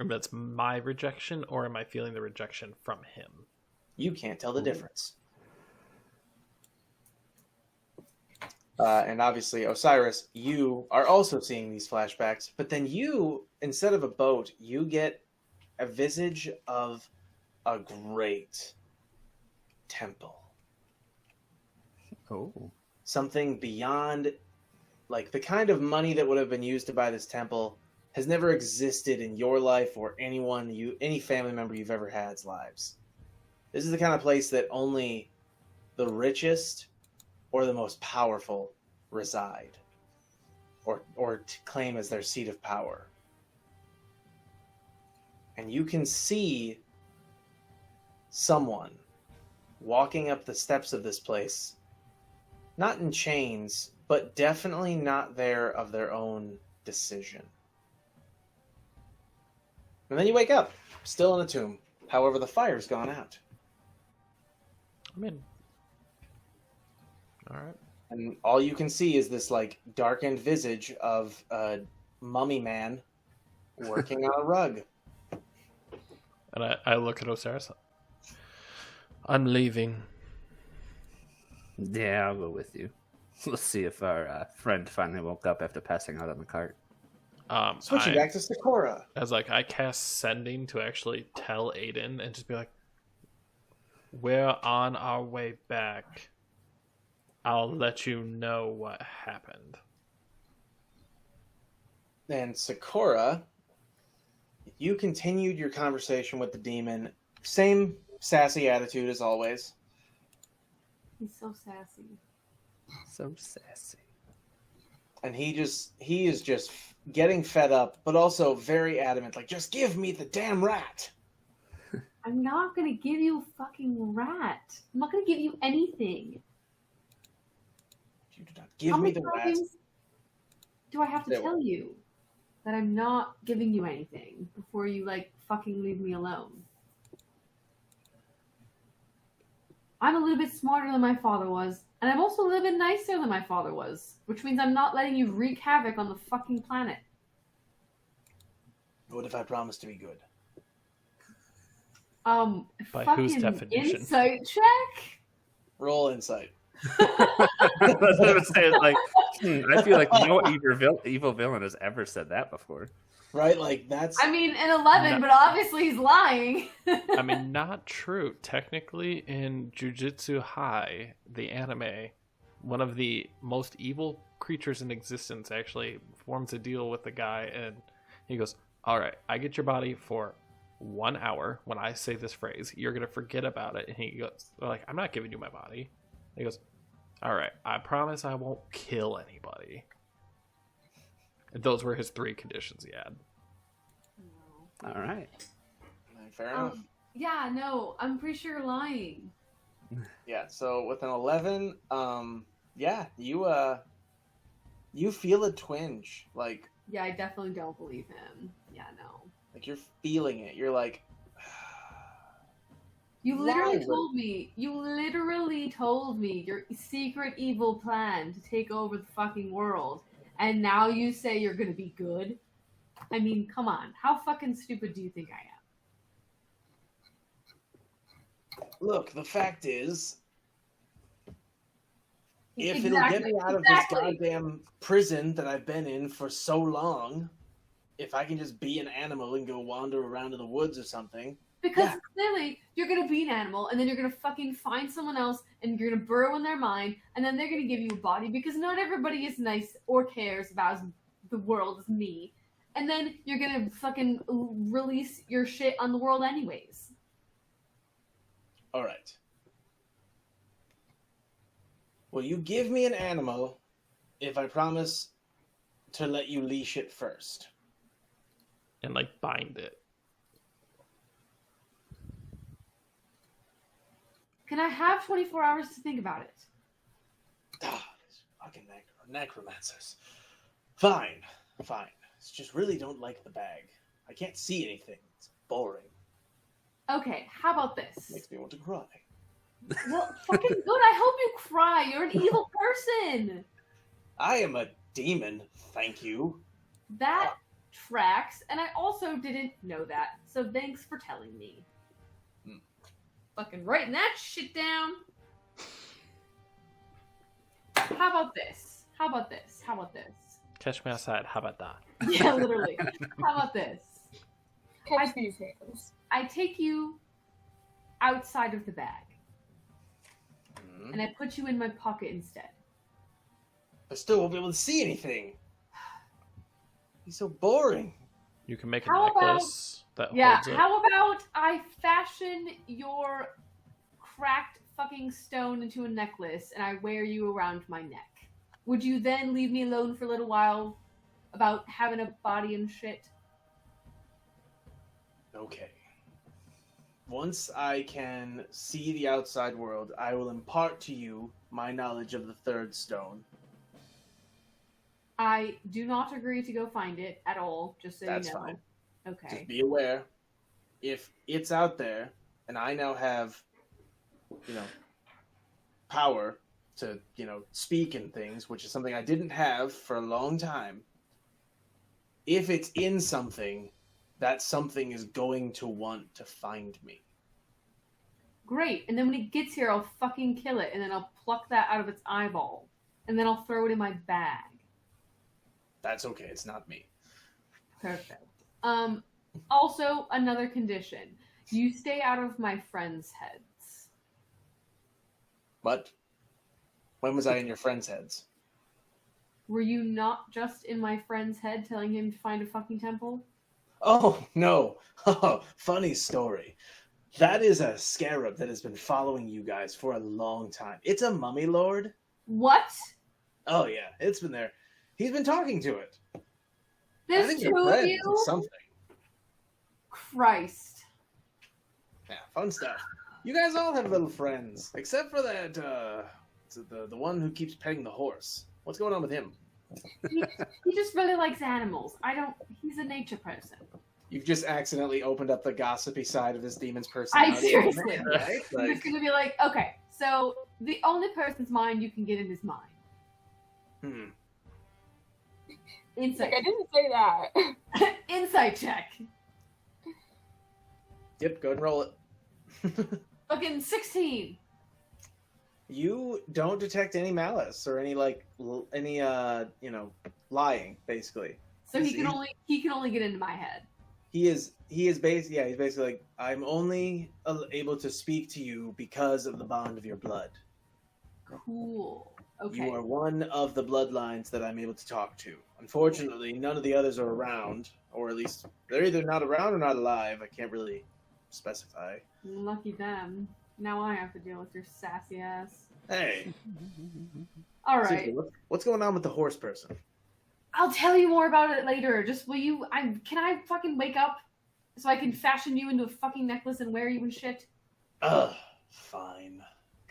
Or that's my rejection, or am I feeling the rejection from him? you can't tell the difference. And obviously, Osiris, you are also seeing these flashbacks, but then you, instead of a boat, you get a visage of a great temple. Oh. Something beyond, like, the kind of money that would have been used to buy this temple has never existed in your life or any family member you've ever had's lives. This is the kind of place that only the richest or the most powerful reside, or to claim as their seat of power. And you can see someone walking up the steps of this place, not in chains, but definitely not there of their own decision. And then you wake up, still in a tomb. However, the fire's gone out. I'm in. All right. And all you can see is this, like, darkened visage of a mummy man working on a rug. And I look at Osiris. I'm leaving. Yeah, I'll go with you. Let's see if our friend finally woke up after passing out on the cart. Switching back to Sakura. I was like, I cast sending to actually tell Aiden and just be like, we're on our way back. I'll let you know what happened. And Sakura, you continued your conversation with the demon. Same sassy attitude as always. He's so sassy. So sassy. And he is just getting fed up, but also very adamant. Like, just give me the damn rat. I'm not gonna give you a fucking rat. I'm not gonna give you anything. You do not give How me many the rat. times do I have to There tell you that I'm not giving you anything before you, like, fucking leave me alone? I'm a little bit smarter than my father was, and I'm also a little bit nicer than my father was, which means I'm not letting you wreak havoc on the fucking planet. What if I promise to be good? By fucking whose definition? Insight check? Roll insight. That's what I was saying. Like, I feel like no evil villain has ever said that before. Right? Like, that's... I mean, an 11, No. but obviously he's lying. I mean, not true. Technically, in Jujutsu High, the anime, one of the most evil creatures in existence actually forms a deal with the guy, and he goes, all right, I get your body for 1 hour. When I say this phrase, you're going to forget about it. And he goes, like, I'm not giving you my body. He goes, all right, I promise I won't kill anybody. And those were his 3 conditions he had. All right. Fair enough. Yeah, no, I'm pretty sure you're lying. Yeah, so with an 11, yeah, you feel a twinge. Like Yeah, I definitely don't believe him. Yeah, no. you're feeling it. You're like... You literally Why? told me your secret evil plan to take over the fucking world, and now you say you're gonna be good? I mean, come on. How fucking stupid do you think I am? Look, the fact is, if it'll Exactly, get me out of this goddamn prison that I've been in for so long, if I can just be an animal and go wander around in the woods or something... Because Yeah. clearly you're gonna be an animal, and then you're gonna fucking find someone else, and you're gonna burrow in their mind, and then they're gonna give you a body, because not everybody is nice or cares about the world as me. And then you're gonna fucking release your shit on the world anyways. All right. Will you give me an animal if I promise to let you leash it first? And, like, bind it. Can I have 24 hours to think about it? Ah, these fucking necromancers. Fine. Just really don't like the bag. I can't see anything. It's boring. Okay, how about this? Makes me want to cry. Well, fucking good. I hope you cry. You're an evil person. I am a demon, thank you. That tracks, and I also didn't know that, so thanks for telling me. Fucking writing that shit down. How about this? How about this? How about this? Catch me outside. How about that? Yeah, literally. How about this? Catch these hands. I take you outside of the bag, Hmm. and I put you in my pocket instead. I still won't be able to see anything. He's so boring. You can make a How about- necklace that Yeah, holds it. how about I fashion your cracked fucking stone into a necklace and I wear you around my neck? Would you then leave me alone for a little while about having a body and shit? Okay. Once I can see the outside world, I will impart to you my knowledge of the third stone. I do not agree to go find it at all, just so That's you know. fine. Okay. Just be aware, if it's out there, and I now have, power to, speak in things, which is something I didn't have for a long time. If it's in something, that something is going to want to find me. Great. And then when it gets here, I'll fucking kill it, and then I'll pluck that out of its eyeball, and then I'll throw it in my bag. That's okay. It's not me. Perfect. Also, another condition. You stay out of my friends' heads. What? When was I in your friends' heads? Were you not just in my friend's head telling him to find a fucking temple? Oh, no. Oh, funny story. That is a scarab that has been following you guys for a long time. It's a mummy lord. What? Oh, yeah. It's been there. He's been talking to it. I There's think two they're of friends you? or something. Christ. Yeah, fun stuff. You guys all have little friends, except for that, the one who keeps petting the horse. What's going on with him? He just really likes animals. He's a nature person. You've just accidentally opened up the gossipy side of this demon's I personality. seriously. Right? I'm just gonna be like, okay, so the only person's mind you can get in is mine. Hmm. Insight. Like, I didn't say that. Insight check. Yep, go ahead and roll it. Fucking 16. You don't detect any malice or any lying, basically. So he See? can only get into my head. He's basically like, I'm only able to speak to you because of the bond of your blood. Cool. Okay. You are one of the bloodlines that I'm able to talk to. Unfortunately, none of the others are around, or at least they're either not around or not alive. I can't really specify. Lucky them. Now I have to deal with your sassy ass. Hey, All right. seriously, what's going on with the horse person? I'll tell you more about it later. Just will you? Can I fucking wake up so I can fashion you into a fucking necklace and wear you and shit? Ugh, fine.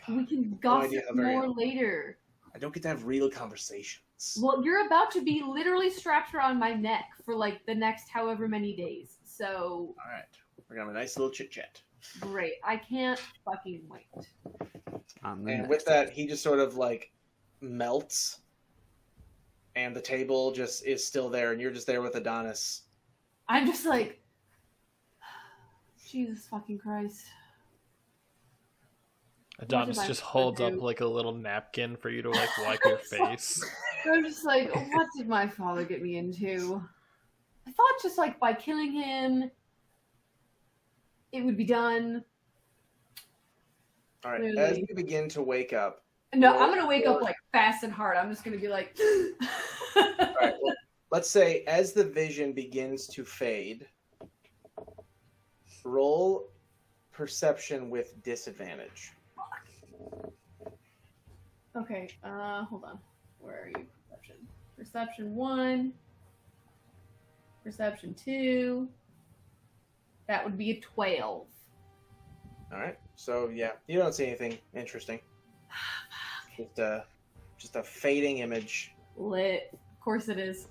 God, We can no gossip idea how very- more later. I don't get to have real conversations. Well, you're about to be literally strapped around my neck for like the next however many days. So All right, we're gonna have a nice little chit chat. great. I can't fucking wait. And with that, he just sort of like melts, and the table just is still there, and you're just there with Adonis. I'm just like, Jesus fucking Christ. Adonis am I just supposed holds to up do? like a little napkin for you to like wipe your face. I'm just like, what did my father get me into? I thought just like by killing him, it would be done. All right, Really? as you begin to wake up. No, Roll I'm gonna wake up for- like fast and hard. I'm just gonna be like, All right, well, let's say as the vision begins to fade, roll perception with disadvantage. okay, hold on. Where are you? Perception. Perception 1. Perception 2. That would be a 12. All right, so yeah, you don't see anything interesting. Just a fading image. Lit. Of course it is.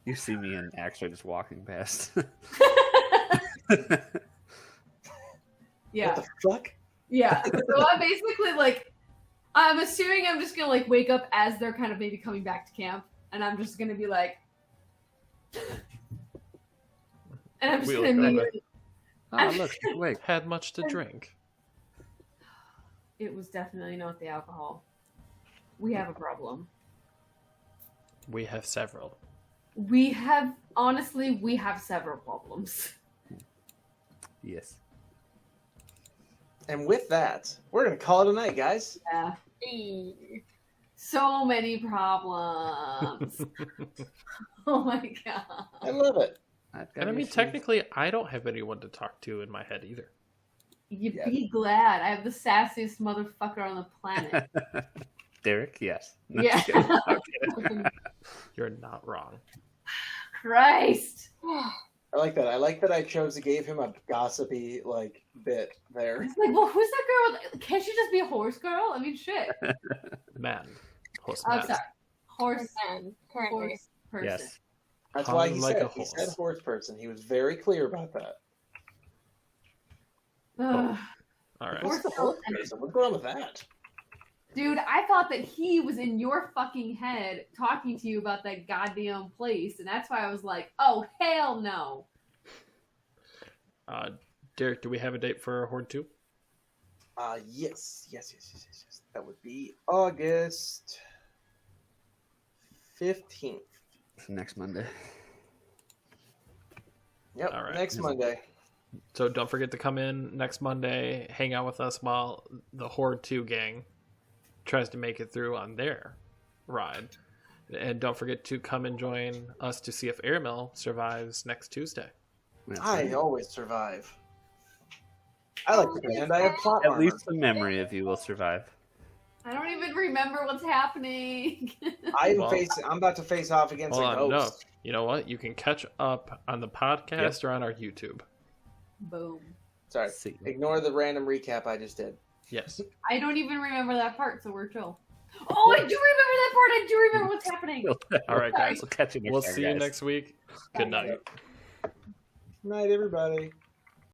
You see me and Axe are just walking past. Yeah. What the fuck? Yeah. So I'm basically like, I'm assuming I'm just gonna like wake up as they're kind of maybe coming back to camp, and I'm just gonna be like, and I'm just We'll gonna go immediately. Oh, look, wait. Had much to drink. It was definitely not the alcohol. We have a problem. We have several. We have several problems. Yes. And with that, we're gonna call it a night, guys. Yeah. Hey. So many problems. Oh my god. I love it. I've got And I mean, issues. technically, I don't have anyone to talk to in my head either. You Yeah. be glad. I have the sassiest motherfucker on the planet. Derek, yes. No, Yeah. just kidding. Okay. You're not wrong. Christ. I like that. I like that I chose to give him a gossipy like bit there. It's like, well, who's that girl? Can't she just be a horse girl? I mean, shit. Man. Horse I'm man. sorry. Horse Man, currently. horse person. Yes. That's why Hung he like said a he horse. said horse person. He was very clear about that. Ugh. All right. Horse What's a horse person? What's going on with that? Dude, I thought that he was in your fucking head talking to you about that goddamn place, and that's why I was like, oh, hell no. Derek, do we have a date for Horde 2? Yes. That would be August 15th. Next Monday. Yep, All right. next Monday. So don't forget to come in next Monday, hang out with us while the Horde 2 gang tries to make it through on their ride. And don't forget to come and join us to see if Airmill survives next Tuesday. That's I right. always survive. I like the band. I have plot At armor. least the memory of you will survive. I don't even remember what's happening. I'm Well- about to face off against Hold a on, no. ghost. You know what? You can catch up on the podcast or on our YouTube. Boom. Sorry. See. Ignore the random recap I just did. Yes. I don't even remember that part, so we're chill. Oh, I do remember that part. I do remember what's happening. All right, guys. We'll catch you next We'll time, see you guys. next week. Good night. Good night, everybody.